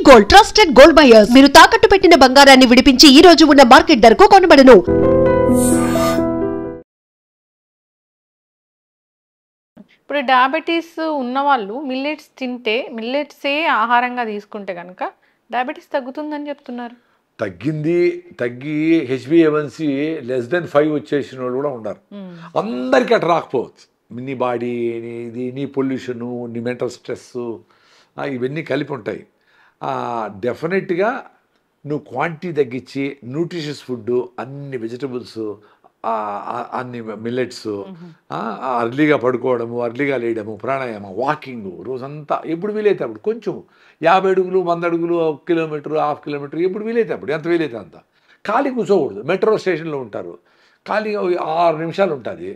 Gold trusted gold buyers. మీరు తాకట్టు పెట్టిన బంగారాన్ని విడిపించి ఈ రోజు ఉన్న మార్కెట్ ధరకు కొనబడను. ఇప్పుడు డయాబెటీస్ ఉన్నవాళ్ళు మిల్లెట్స్ తింటే, మిల్లెట్సే ఆహారంగా తీసుకుంటే కనుక డయాబెటీస్ తగ్గుతుందని చెప్తున్నారు. తగ్గి హెచ్బిఏవన్సీ <5 వచ్చేసిన వాళ్ళు కూడా ఉన్నారు. అందరికీ అట్లా రాకపోవచ్చు. నీ బాడీ, నీ పొల్యూషను, నీ మెంటల్ స్ట్రెస్, ఇవన్నీ కలిపి ఉంటాయి. డెఫినెట్గా నువ్వు క్వాంటిటీ తగ్గించి న్యూట్రిషియస్ ఫుడ్, అన్ని వెజిటబుల్స్, అన్ని మిల్లెట్స్, అర్లీగా పడుకోవడము, అర్లీగా లేయడము, ప్రాణాయామం, వాకింగ్ రోజంతా ఎప్పుడు వీలైతే అప్పుడు కొంచెం 50 అడుగులు, 100 అడుగులు, 1 కిలోమీటర్, హాఫ్ కిలోమీటర్, ఎప్పుడు వీలైతే అప్పుడు, ఎంత వీలైతే అంత. ఖాళీ కూర్చోకూడదు. మెట్రో స్టేషన్లో ఉంటారు, ఖాళీగా 6 నిమిషాలు ఉంటుంది.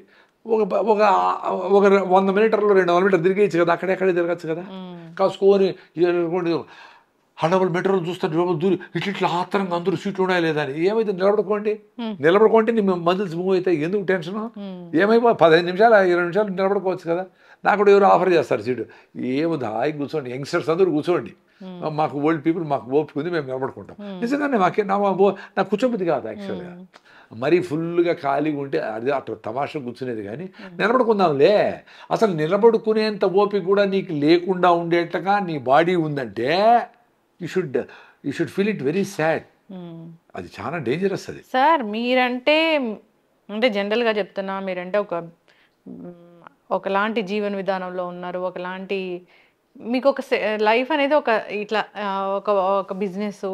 ఒక 100 మీటర్లు 200 మీటర్లు తిరిగేయచ్చు కదా, అక్కడెక్కడే తిరగచ్చు కదా. కాసుకొని హడబుల్ మెట్రోలు చూస్తారు, దూరి ఇట్లా ఆత్రంగా అందరూ సీట్లు ఉన్నాయా లేదా అని. ఏమైతే నిలబడుకోండి నీ మందులు మూవ్ అవుతాయి. ఎందుకు టెన్షన్? ఏమైపో 15 నిమిషాలు 20 నిమిషాలు నిలబడుకోవచ్చు కదా. నాకు కూడా ఎవరు ఆఫర్ చేస్తారు సీటు. ఏముంది, హాయి కూర్చోండి, యంగ్స్టర్స్ అందరూ కూర్చోండి, మాకు ఓల్డ్ పీపుల్ మాకు ఓపిక ఉంది, మేము నిలబడుకుంటాం. నిజంగానే నాకు కూర్చోబుద్ధి కాదు యాక్చువల్గా. మరీ ఫుల్గా ఖాళీగా ఉంటే అది అట్లా తమాషా కూర్చునేది. కానీ నిలబడుకుందాంలే. అసలు నిలబడుకునేంత ఓపిక కూడా నీకు లేకుండా ఉండేట్టుగా నీ బాడీ ఉందంటే you should feel it very sad. అది చాలా డేంజరస్. అది సార్ మీరంటే జనరల్గా చెప్తున్నా, మీరంటే ఒకలాంటి జీవన విధానంలో ఉన్నారు, ఒకలాంటి మీకు ఒక లైఫ్ అనేది ఒక బిజినెస్,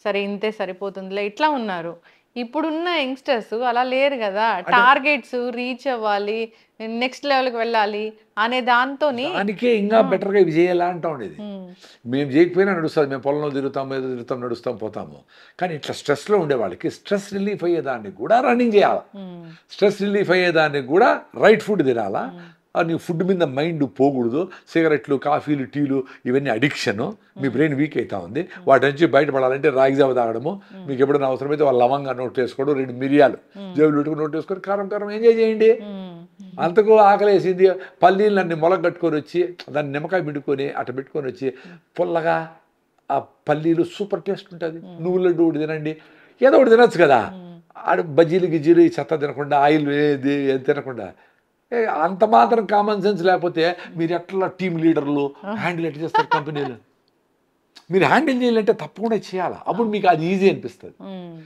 సరే ఇంతే సరిపోతుందిలే ఇట్లా ఉన్నారు. ఇప్పుడున్న యంగ్స్టర్స్ అలా లేరు కదా. టార్గెట్స్ రీచ్ అవ్వాలి, నెక్స్ట్ లెవెల్కి వెళ్ళాలి అనే దానికే ఇంకా బెటర్గా ఇవి చేయాలా అంటా ఉండేది. మేము చేయకపోయినా నడుస్తుంది, మేము పొలంలో తిరుగుతాం, ఏదో తిరుగుతాం, నడుస్తాం, పోతాము. కానీ ఇట్లా స్ట్రెస్లో ఉండే వాళ్ళకి స్ట్రెస్ రిలీఫ్ అయ్యేదాన్ని కూడా రన్నింగ్ చేయాలి. స్ట్రెస్ రిలీఫ్ అయ్యేదాన్ని కూడా రైట్ ఫుడ్ తినాలా. నీ ఫుడ్ మీద మైండ్ పోకూడదు. సిగరెట్లు, కాఫీలు, టీలు ఇవన్నీ అడిక్షన్. మీ బ్రెయిన్ వీక్ అవుతా ఉంది. వాటి నుంచి బయటపడాలంటే రాగి జావ తాగడము, మీకు ఎప్పుడైనా అవసరమైతే వాళ్ళ లవంగా నోట్ వేసుకోవడం, 2 మిరియాలు జేబులు పెట్టుకుని నోట్ వేసుకొని కారం ఎంజాయ్ చేయండి. అంతకు ఆకలేసింది, పల్లీలన్నీ మొలక కట్టుకొని వచ్చి దాన్ని నిమ్మకాయ పెట్టుకొని అట్ట పెట్టుకొని వచ్చి పుల్లగా ఆ పల్లీలు సూపర్ టేస్ట్ ఉంటుంది. నువ్వుల లడ్డు ఒకటి తినండి, ఏదో ఒకటి తినచ్చు కదా. బజ్జీలు గిజ్జీలు ఈ చెత్త తినకుండా, ఆయిల్ తినకుండా. అంత మాత్రం కామన్ సెన్స్ లేకపోతే మీరు ఎట్లా టీమ్ లీడర్లు హ్యాండిల్ ఎట్లా చేస్తారు కంపెనీలు? మీరు హ్యాండిల్ చేయాలంటే తప్పకుండా చేయాలి. అప్పుడు మీకు అది ఈజీ అనిపిస్తుంది.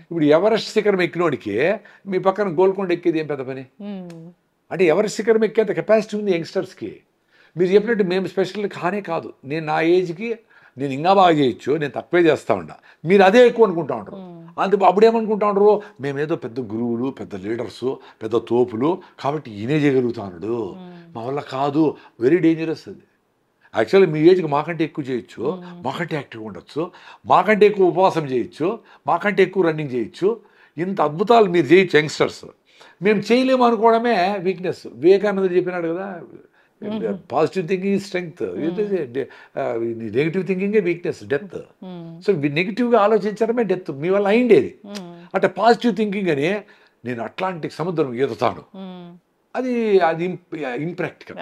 ఇప్పుడు ఎవరెస్ట్ శిఖరం ఎక్కినోడికి మీ పక్కన గోల్కొండ ఎక్కేది ఏం పెద్ద పని? అంటే ఎవరెస్ట్ శిఖరం ఎక్కేంత కెపాసిటీ ఉంది యంగ్స్టర్స్కి. మీరు చెప్పినట్టు మేము స్పెషల్ కాదు. నేను నా ఏజ్కి నేను ఇంకా బాగా చేయొచ్చు, నేను తక్కువే చేస్తూ ఉంటా. మీరు అదే ఎక్కువ అనుకుంటా ఉంటారు. అప్పుడేమనుకుంటా ఉంటారు, మేమేదో పెద్ద గురువులు, పెద్ద లీడర్సు, పెద్ద తోపులు, కాబట్టి ఈయనే చేయగలుగుతాడు, మా వల్ల కాదు. వెరీ డేంజరస్ అది. యాక్చువల్లీ మీ ఏజ్కి మాకంటే ఎక్కువ చేయొచ్చు, మాకంటే యాక్టివ్గా ఉండొచ్చు, మాకంటే ఎక్కువ ఉపవాసం చేయొచ్చు, మాకంటే ఎక్కువ రన్నింగ్ చేయొచ్చు. ఇంత అద్భుతాలు మీరు చేయొచ్చు యంగ్స్టర్స్. మేము చేయలేము అనుకోవడమే వీక్నెస్. వివేకానంద చెప్పినాడు కదా, positive thinking is strength, negative థింకింగే వీక్నెస్, డెత్. సో నెగిటివ్గా ఆలోచించడమే డెత్. మీ వల్ల అయిండేది. అంటే పాజిటివ్ థింకింగ్ అని నేను అట్లాంటిక్ సముద్రం ఈదుతాను, అది ఇంప్రాక్టికల్.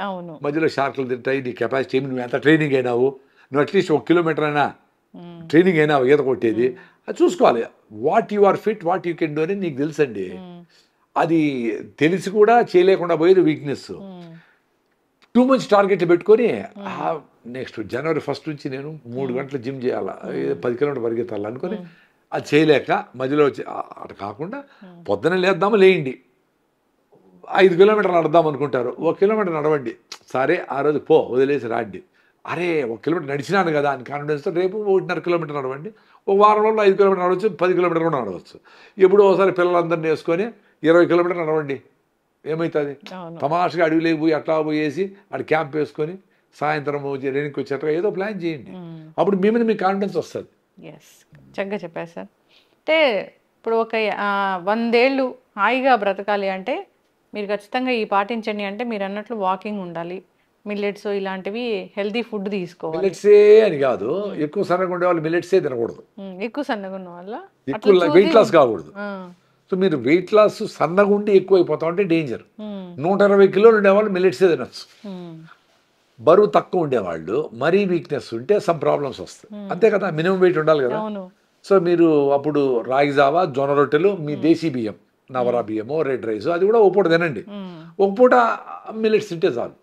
మధ్యలో షార్క్లు తింటాయి. నీ కెపాసిటీ ఏమి, నువ్వు ఎంత ట్రైనింగ్ అయినావు, నువ్వు అట్లీస్ట్ 1 కిలోమీటర్ అయినా ట్రైనింగ్ అయినా ఈత కొట్టేది, అది చూసుకోవాలి. What you are fit, what you can do అని నీకు తెలుసండి. అది తెలిసి కూడా చేయలేకుండా పోయేది వీక్నెస్. టూ మచ్ టార్గెట్ పెట్టుకొని నెక్స్ట్ జనవరి 1 నుంచి నేను 3 గంటలు జిమ్ చేయాలా, 10 కిలోమీటర్ పరిగెత్తాలి అనుకొని అది చేయలేక మధ్యలో అటు కాకుండా పొద్దున లేయండి, 5 కిలోమీటర్లు నడదాం అనుకుంటారు. 1 కిలోమీటర్ నడవండి, సరే ఆ రోజు వదిలేసి రాండి. అరే 1 కిలోమీటర్ నడిచినాను కదా అని కాన్ఫిడెన్స్తో రేపు 1.5 కిలోమీటర్ నడవండి. ఒక వారం రోజుల్లో 5 కిలోమీటర్ నడవచ్చు, 10 కిలోమీటర్ కూడా నడవచ్చు. ఎప్పుడో ఒకసారి పిల్లలందరినీ వేసుకొని 20 కిలోమీటర్ నడవండి. ఏమవుతుంది? తమాషగా అడవిలోకి పోయి అట్లా పోయేసి అక్కడ క్యాంప్ వేసుకొని సాయంత్రం రెండుకి వచ్చేట్టుగా ఏదో ప్లాన్ చేయండి. అప్పుడు మీ మీద మీకు కాన్ఫిడెన్స్ వస్తుంది. చక్కగా చెప్పారు సార్. అంటే ఇప్పుడు ఒక 100 ఏళ్ళు హాయిగా బ్రతకాలి అంటే మీరు ఖచ్చితంగా ఈ పాటించండి. అంటే మీరు అన్నట్లు వాకింగ్ ఉండాలి, మిల్లెట్స్ ఇలాంటివి హెల్తీ ఫుడ్ తీసుకోవాలి. మిల్లెట్సే అని కాదు, ఎక్కువ సన్నగా ఉండే వాళ్ళు మిల్లెట్సే తినకూడదు. ఎక్కువ సన్నగా ఉన్న వల్ల ఎక్కువ వెయిట్ లాస్ కాకూడదు. సో మీరు వెయిట్ లాస్ సన్నగా ఉండి ఎక్కువ అయిపోతా ఉంటే డేంజర్. 120 కిలోలు ఉండేవాళ్ళు మిల్లెట్సే తినచ్చు. బరువు తక్కువ ఉండేవాళ్ళు మరీ వీక్నెస్ ఉంటే సమ్ ప్రాబ్లమ్స్ వస్తాయి, అంతే కదా, మినిమం వెయిట్ ఉండాలి కదా. అవును. సో మీరు అప్పుడు రాగి జావా, జొన్న రొట్టెలు, మీ దేశీ బియ్యం, నవరా బియ్యమో, రెడ్ రైస్, అది కూడా ఒక పూట తినండి. ఒక పూట మిల్లెట్స్ తింటే చాలు.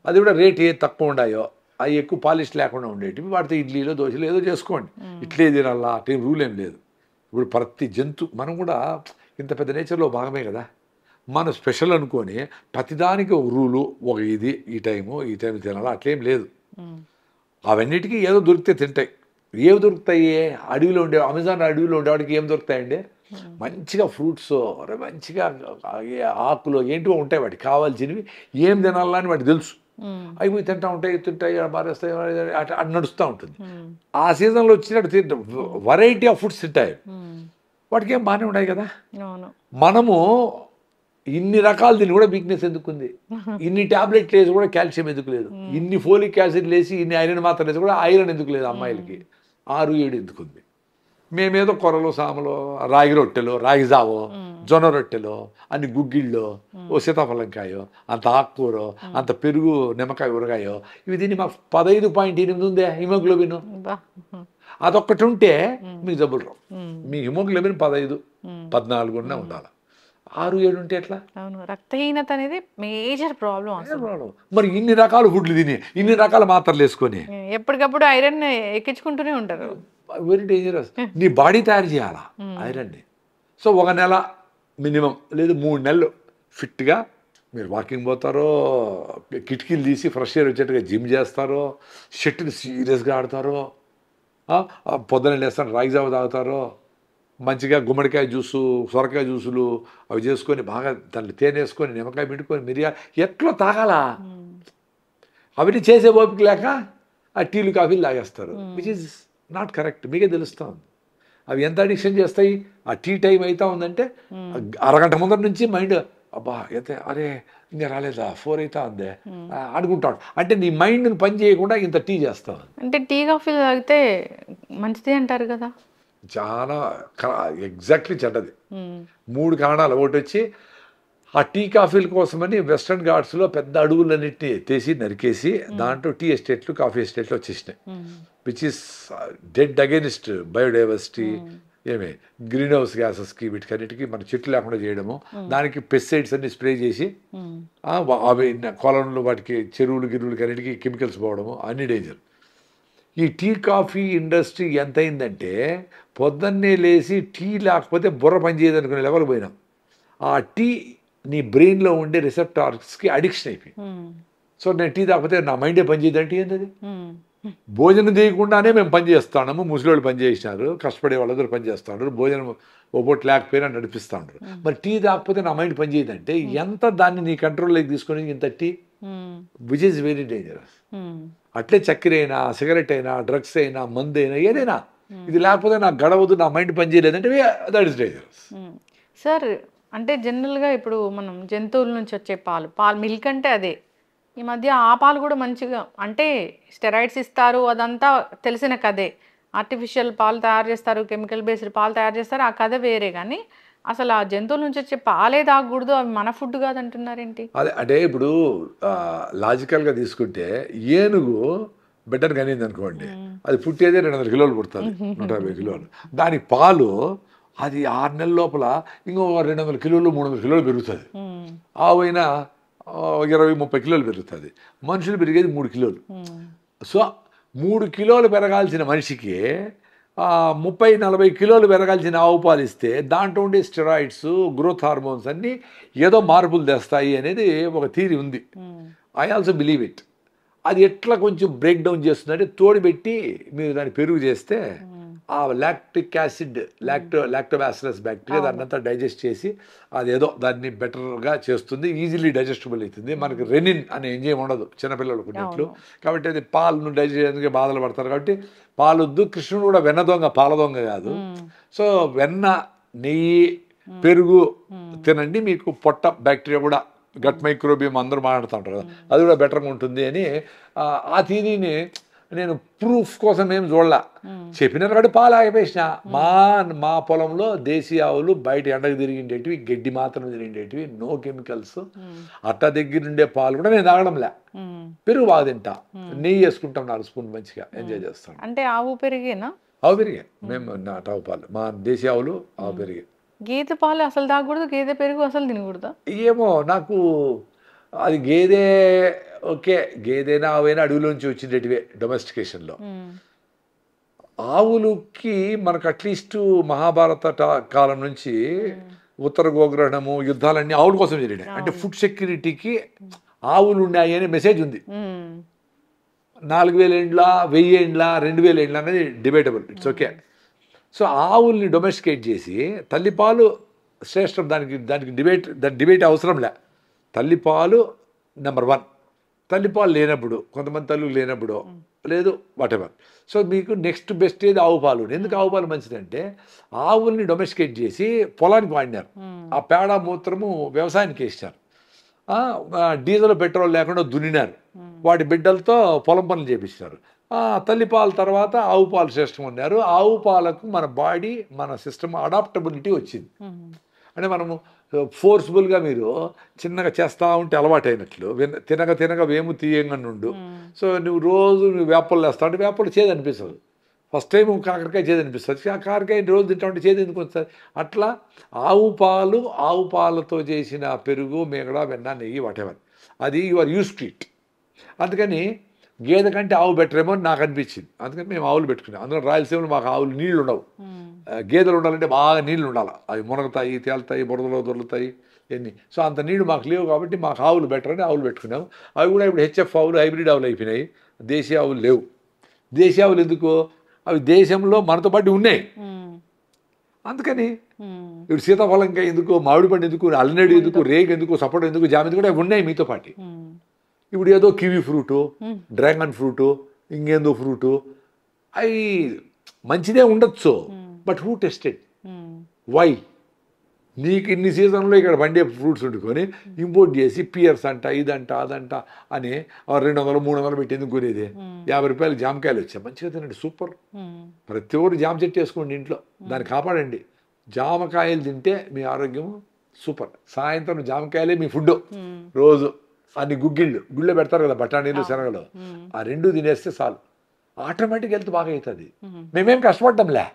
అది కూడా రేట్ ఏ తక్కువ ఉండాయో, అవి ఎక్కువ పాలిష్ లేకుండా ఉండేటివి వాటితో ఇడ్లీలో, దోశలు ఏదో చేసుకోండి. ఇట్లే తినాలా అట్లే రూల్ ఏం లేదు. ఇప్పుడు ప్రతి మనం కూడా ఇంత పెద్ద నేచర్లో భాగమే కదా. మనం స్పెషల్ అనుకొని ప్రతిదానికి ఒక రూలు, ఒక ఇది, ఈ టైం తినాలా అట్లేం లేదు. అవన్నిటికీ ఏదో దొరికితే తింటాయి. ఏవి దొరుకుతాయి? అడవిలో ఉండే, అమెజాన్ అడవిలో ఉండేవాడికి ఏం దొరుకుతాయండి? మంచిగా ఫ్రూట్స్, మంచిగా ఆకులు ఏంటివో ఉంటాయి, వాటికి కావాల్సినవి. ఏం తినాలా అని వాటికి తెలుసు. అవి పోయి తింటాయి మారేస్తాయి, అట్లా నడుస్తూ ఉంటుంది. ఆ సీజన్లో వచ్చినట్టు వెరైటీ ఆఫ్ ఫుడ్స్ తింటాయి. వాటికి ఏం బాగానే ఉన్నాయి కదా. మనము ఇన్ని రకాలు తిని కూడా వీక్నెస్ ఎందుకు ఉంది? ఇన్ని టాబ్లెట్లు వేసి కూడా కాల్షియం ఎందుకు లేదు? ఇన్ని ఫోలిక్ యాసిడ్ వేసి ఇన్ని ఐరన్ మాత్రం వేసి కూడా ఐరన్ ఎందుకు లేదు? అమ్మాయిలకి 6-7 ఎందుకు ఉంది? మేమేదో కొరలు, సామలు, రాగి రొట్టెలు, రాగి జావో, జొన్న రొట్టెలు, అన్ని గుగ్గిళ్ళు, ఓ సీతాఫలంకాయో, అంత ఆకుకూర, అంత పెరుగు, నిమ్మకాయ, ఊరగాయో, ఇవి తిని మాకు 15.8 ఉందే హిమోగ్లోబిన్. అదొక్కటి ఉంటే మీకు జబ్బులు రావు. మీ హిమోగ్లోబిన్ 15-14 ఉండాలి. 6-7 ఉంటే ఎట్లా? రక్తహీనత అనేది మేజర్ ప్రాబ్లం. మరి ఇన్ని రకాల ఫుడ్లు తిని, ఇన్ని రకాల మాత్రలు వేసుకొని ఎప్పటికప్పుడు ఐరన్ ఎక్కించుకుంటూనే ఉంటారు. Very dangerous. నీ బాడీ తయారు చేయాలా ఐరన్ని. సో 1 నెల మినిమం, లేదు 3 నెలలు ఫిట్గా మీరు వాకింగ్ పోతారో, కిటికీలు తీసి ఫ్రెష్ ఎయిర్ వచ్చేట్టుగా జిమ్ చేస్తారో, షటిల్ సీరియస్గా ఆడతారో, పొద్దున లేస్తాను రాగి జావ తాగుతారో, మంచిగా గుమ్మడికాయ జ్యూసు, సొరకాయ జ్యూసులు అవి చేసుకొని బాగా దాన్ని తేనె వేసుకొని, నిమ్మకాయ పిండుకొని, మిరియాలు ఎట్లా తాగాలా? అవన్నీ చేసే ఓపిక లేక ఆ టీలు, కాఫీలు తాగేస్తారు. Which is not correct. మీకే తెలుస్తుంది అవి ఎంత అడిక్షన్ చేస్తాయి. ఆ టీ టైం అవుతా ఉందంటే అరగంట ముందర నుంచి మైండ్ అబ్బా అయితే అరే ఇంకా రాలేదా, 4 అవుతా ఉందే అనుకుంటాడు. అంటే నీ మైండ్ని పని చేయకుండా ఇంత టీ చేస్తావు. అంటే టీ కాఫీలు తాగితే మంచిది అంటారు కదా. చాలా ఎగ్జాక్ట్లీ చెడ్డది. 3 కారణాలు. ఒకటి వచ్చి ఆ టీ కాఫీల కోసమని వెస్ట్రన్ ఘాట్స్లో పెద్ద అడవులన్నింటినీ ఎత్తేసి నరికేసి దాంట్లో టీ ఎస్టేట్లు, కాఫీ ఎస్టేట్లు వచ్చేసినాయి. Which is dead against biodiversity, ఏమే గ్రీన్ హౌస్ గ్యాసెస్కి, వీటికన్నిటికీ మన చెట్లు లేకుండా చేయడము, దానికి పెస్టిసైడ్స్ అన్ని స్ప్రే చేసి అవి కొలంలో వాటికి చెరువులు, గిరువులకి అన్నిటికీ కెమికల్స్ పోవడము, అన్ని డేంజర్. ఈ టీ కాఫీ ఇండస్ట్రీ ఎంత అయిందంటే పొద్దున్నే లేచి టీ లేకపోతే బుర్ర పనిచేయదు అనుకునే లెవెల్ పోయినాం. ఆ టీ నీ బ్రెయిన్లో ఉండే రిసెప్టార్స్కి అడిక్షన్ అయిపోయింది. సో నేను టీ తాగిపోతే నా మైండే పనిచేయదు అంటే ఏంటది? భోజనం తీయకుండానే మేము పనిచేస్తున్నాము. ముసలివాళ్ళు పనిచేసినారు, కష్టపడే వాళ్ళందరూ పనిచేస్తున్నారు, భోజనం ఒకటి లేకపోయినా నడిపిస్తూ ఉంటారు. మరి టీ తాకపోతే నా మైండ్ పనిచేయదంటే ఎంత దాన్ని నీ కంట్రోల్లోకి తీసుకొని ఇంత tea, which is very dangerous. అట్లే చక్కెర అయినా, సిగరెట్ అయినా, డ్రగ్స్ అయినా, మందు అయినా, ఏదైనా ఇది లేకపోతే నాకు గడవదు, నా మైండ్ పనిచేయలేదంటే దట్ ఈస్ డేంజరస్. సార్ అంటే జనరల్గా ఇప్పుడు మనం జంతువుల నుంచి వచ్చే పాలు మిల్క్ అంటే అదే. ఈ మధ్య ఆ పాలు కూడా మంచిగా, అంటే స్టెరాయిడ్స్ ఇస్తారు, అదంతా తెలిసిన కథే. ఆర్టిఫిషియల్ పాలు తయారు చేస్తారు, కెమికల్ బేస్డ్ పాలు తయారు చేస్తారు, ఆ కథ వేరే. కానీ అసలు ఆ జంతువుల నుంచి వచ్చే పాలే తాగకూడదు, అవి మన ఫుడ్ కాదంటున్నారేంటి? అదే అంటే ఇప్పుడు లాజికల్గా తీసుకుంటే ఏనుగు బెటర్ కనింది అనుకోండి, అది పుట్టేదే 200 కిలోలు పుడుతుంది, 150 కిలోలు. దాని పాలు అది 6 నెలల లోపల ఇంకో 200 కిలోలు, 300 కిలోలు పెరుగుతుంది. ఆవైనా 20-30 కిలోలు పెరుగుతుంది. మనుషులు పెరిగేది 3 కిలోలు. సో 3 కిలోలు పెరగాల్సిన మనిషికి 30-40 కిలోలు పెరగాల్సిన ఆవు పాలు ఇస్తే దాంట్లో ఉండే స్టెరాయిడ్స్, గ్రోత్ హార్మోన్స్ అన్నీ ఏదో మార్పులు తెస్తాయి అనేది ఒక థియరీ ఉంది. I also believe it. అది ఎట్లా కొంచెం బ్రేక్ డౌన్ చేస్తుందంటే తోడుపెట్టి మీరు దాన్ని పెరుగు చేస్తే ఆ లాక్టిక్ యాసిడ్, లాక్టోబాసిలస్ బ్యాక్టీరియా దాన్ని అంతా డైజెస్ట్ చేసి అదేదో దాన్ని బెటర్గా చేస్తుంది, ఈజీలీ డైజెస్టబుల్ అవుతుంది. మనకి రెనిన్ అనే ఎంజైమ్ ఉండదు చిన్నపిల్లలకు ఉన్నట్లు. కాబట్టి అది పాలను డైజెస్ట్ చేయడానికి బాధలు పడతారు. కాబట్టి పాలొద్దు. కృష్ణుడు కూడా వెన్న దొంగ, పాల దొంగ కాదు. సో వెన్న, నెయ్యి, పెరుగు తినండి, మీకు పొట్ట బ్యాక్టీరియా కూడా, గట్ మైక్రోబియం అందరూ మాట్లాడుతూ ఉంటారు కదా, అది కూడా బెటర్గా ఉంటుంది అని ఆ థీరీని నేను ప్రూఫ్ కోసం ఏం చూడలా, చెప్పినారు కాబట్టి పాలు ఆగిపోయిన. మా పొలంలో దేశీ ఆవులు బయట ఎండకు తిరిగిండేటివి, గడ్డి మాత్రం తిరిగిండేటివి, నో కెమికల్స్. అట్ట దగ్గర ఉండే పాలు కూడా నేను తాగడంలే. పెరుగు బాగా తింటా, నెయ్యి వేసుకుంటాం 4 స్పూన్, మంచిగా ఎంజాయ్ చేస్తాం. అంటే ఆవు పెరిగేనా? ఆవు పెరిగే, మేము ఆవు పాలు, మా దేశీ ఆవులు ఆవు పెరిగే. గేదె పాలు అసలు తాగకూడదు, గేదె పెరుగు అసలు తినకూడదా? ఏమో నాకు అది గేదె ఓకే, గేదెనా ఆవైనా అడవిలోంచి వచ్చిండేటివే డొమెస్టికేషన్లో. ఆవులకి మనకు అట్లీస్ట్ మహాభారత కాలం నుంచి ఉత్తర గోగ్రహణము యుద్ధాలన్నీ ఆవుల కోసం జరిగినాయి. అంటే ఫుడ్ సెక్యూరిటీకి ఆవులు ఉన్నాయి అనే మెసేజ్ ఉంది. 4000 ఏండ్ల, 1000 ఏండ్ల, 2000 ఏండ్ల అనేది డిబేటబుల్, ఇట్స్ ఓకే. సో ఆవుల్ని డొమెస్టికేట్ చేసి తల్లిపాలు శ్రేష్టం, దానికి డిబేట్ అవసరంలే. తల్లిపాలు నెంబర్ 1. తల్లిపాలు లేనప్పుడు, కొంతమంది తల్లులు లేనప్పుడు లేదు, వాటెవర్. సో మీకు నెక్స్ట్ బెస్ట్ ఏది ఆవు పాలు. ఎందుకు ఆవు పాలు మంచిదంటే ఆవుల్ని డొమెస్టికేట్ చేసి పొలానికి వాడినారు. ఆ పేడ మూత్రము వ్యవసాయానికి వేసినారు. డీజిల్ పెట్రోల్ లేకుండా దున్నినారు. వాటి బిడ్డలతో పొలం పనులు చేపించినారు. తల్లిపాల తర్వాత ఆవు పాలు శ్రేష్టం ఉన్నారు. ఆవు పాలకు మన బాడీ, మన సిస్టమ్ అడాప్టబిలిటీ వచ్చింది. అంటే మనము ఫోర్స్ఫుల్గా మీరు చిన్నగా చేస్తూ ఉంటే అలవాటు అయినట్లు, తినగా వేము తీయంగా నుండు. సో నువ్వు వేపలు వేస్తా ఉంటే వేపలు చేదు అనిపిస్తుంది. ఫస్ట్ టైం కాకరకాయ చేదు అనిపిస్తుంది, కాకరకాయ రోజు తింటా ఉంటే చేదు ఎందుకు వస్తుంది. అట్లా ఆవు పాలతో చేసిన పెరుగు, మేగడ, వెన్న, నెయ్యి, వాటెవర్, అది you are use to it. అందుకని గేదె కంటే ఆవు బెటర్ ఏమో అని నాకు అనిపించింది. అందుకని మేము ఆవులు పెట్టుకున్నాం. అందులో రాయలసీమలో మాకు ఆవులు నీళ్ళు ఉండవు. గేదెలు ఉండాలంటే బాగా నీళ్ళు ఉండాలి. అవి మునగతాయి, తేలుతాయి, బురదలో దొరుకుతాయి ఎన్ని. సో అంత నీళ్ళు మాకు లేవు కాబట్టి మాకు ఆవులు బెటర్ అని ఆవులు పెట్టుకున్నాం. అవి కూడా ఇప్పుడు హెచ్ఎఫ్ ఆవులు, హైబ్రిడ్ ఆవులు అయిపోయినాయి. దేశీ ఆవులు లేవు. దేశీ ఆవులు ఎందుకు? అవి దేశంలో మనతో పాటు ఉన్నాయి. అందుకని ఇప్పుడు సీతాఫలంకాయ ఎందుకు, మామిడి పండు ఎందుకు, అల్లనేడు ఎందుకు, రేగు ఎందుకు, సపోటా ఎందుకు, జామ ఎందుకు, అవి ఉన్నాయి మీతో పాటు. ఇప్పుడు ఏదో కివీ ఫ్రూటు, డ్రాగన్ ఫ్రూటు, ఇంకేందో ఫ్రూటు, అవి మంచిదే ఉండొచ్చు. But who tested? వై? నీకు ఇన్ని సీజన్లో ఇక్కడ పండే ఫ్రూట్స్ వండుకొని ఇంపోర్ట్ చేసి పియర్స్ అంట, ఇదంట, అదంట అని 200, 300 పెట్టి ఎందుకు కొనేది? 50 రూపాయలు జామకాయలు వచ్చాయి, మంచిగా తినండి, సూపర్. ప్రతి ఒక్కరు జామ చెట్టు వేసుకోండి ఇంట్లో, దాన్ని కాపాడండి. జామకాయలు తింటే మీ ఆరోగ్యం సూపర్. సాయంత్రం జామకాయలే మీ ఫుడ్. రోజు అన్ని గుళ్ళో పెడతారు కదా, బఠానీలు, శనగలు, ఆ 2 తినేస్తే చాలు, ఆటోమేటిక్ హెల్త్ బాగా అవుతుంది. మేమేం కష్టపడ్డాంలే.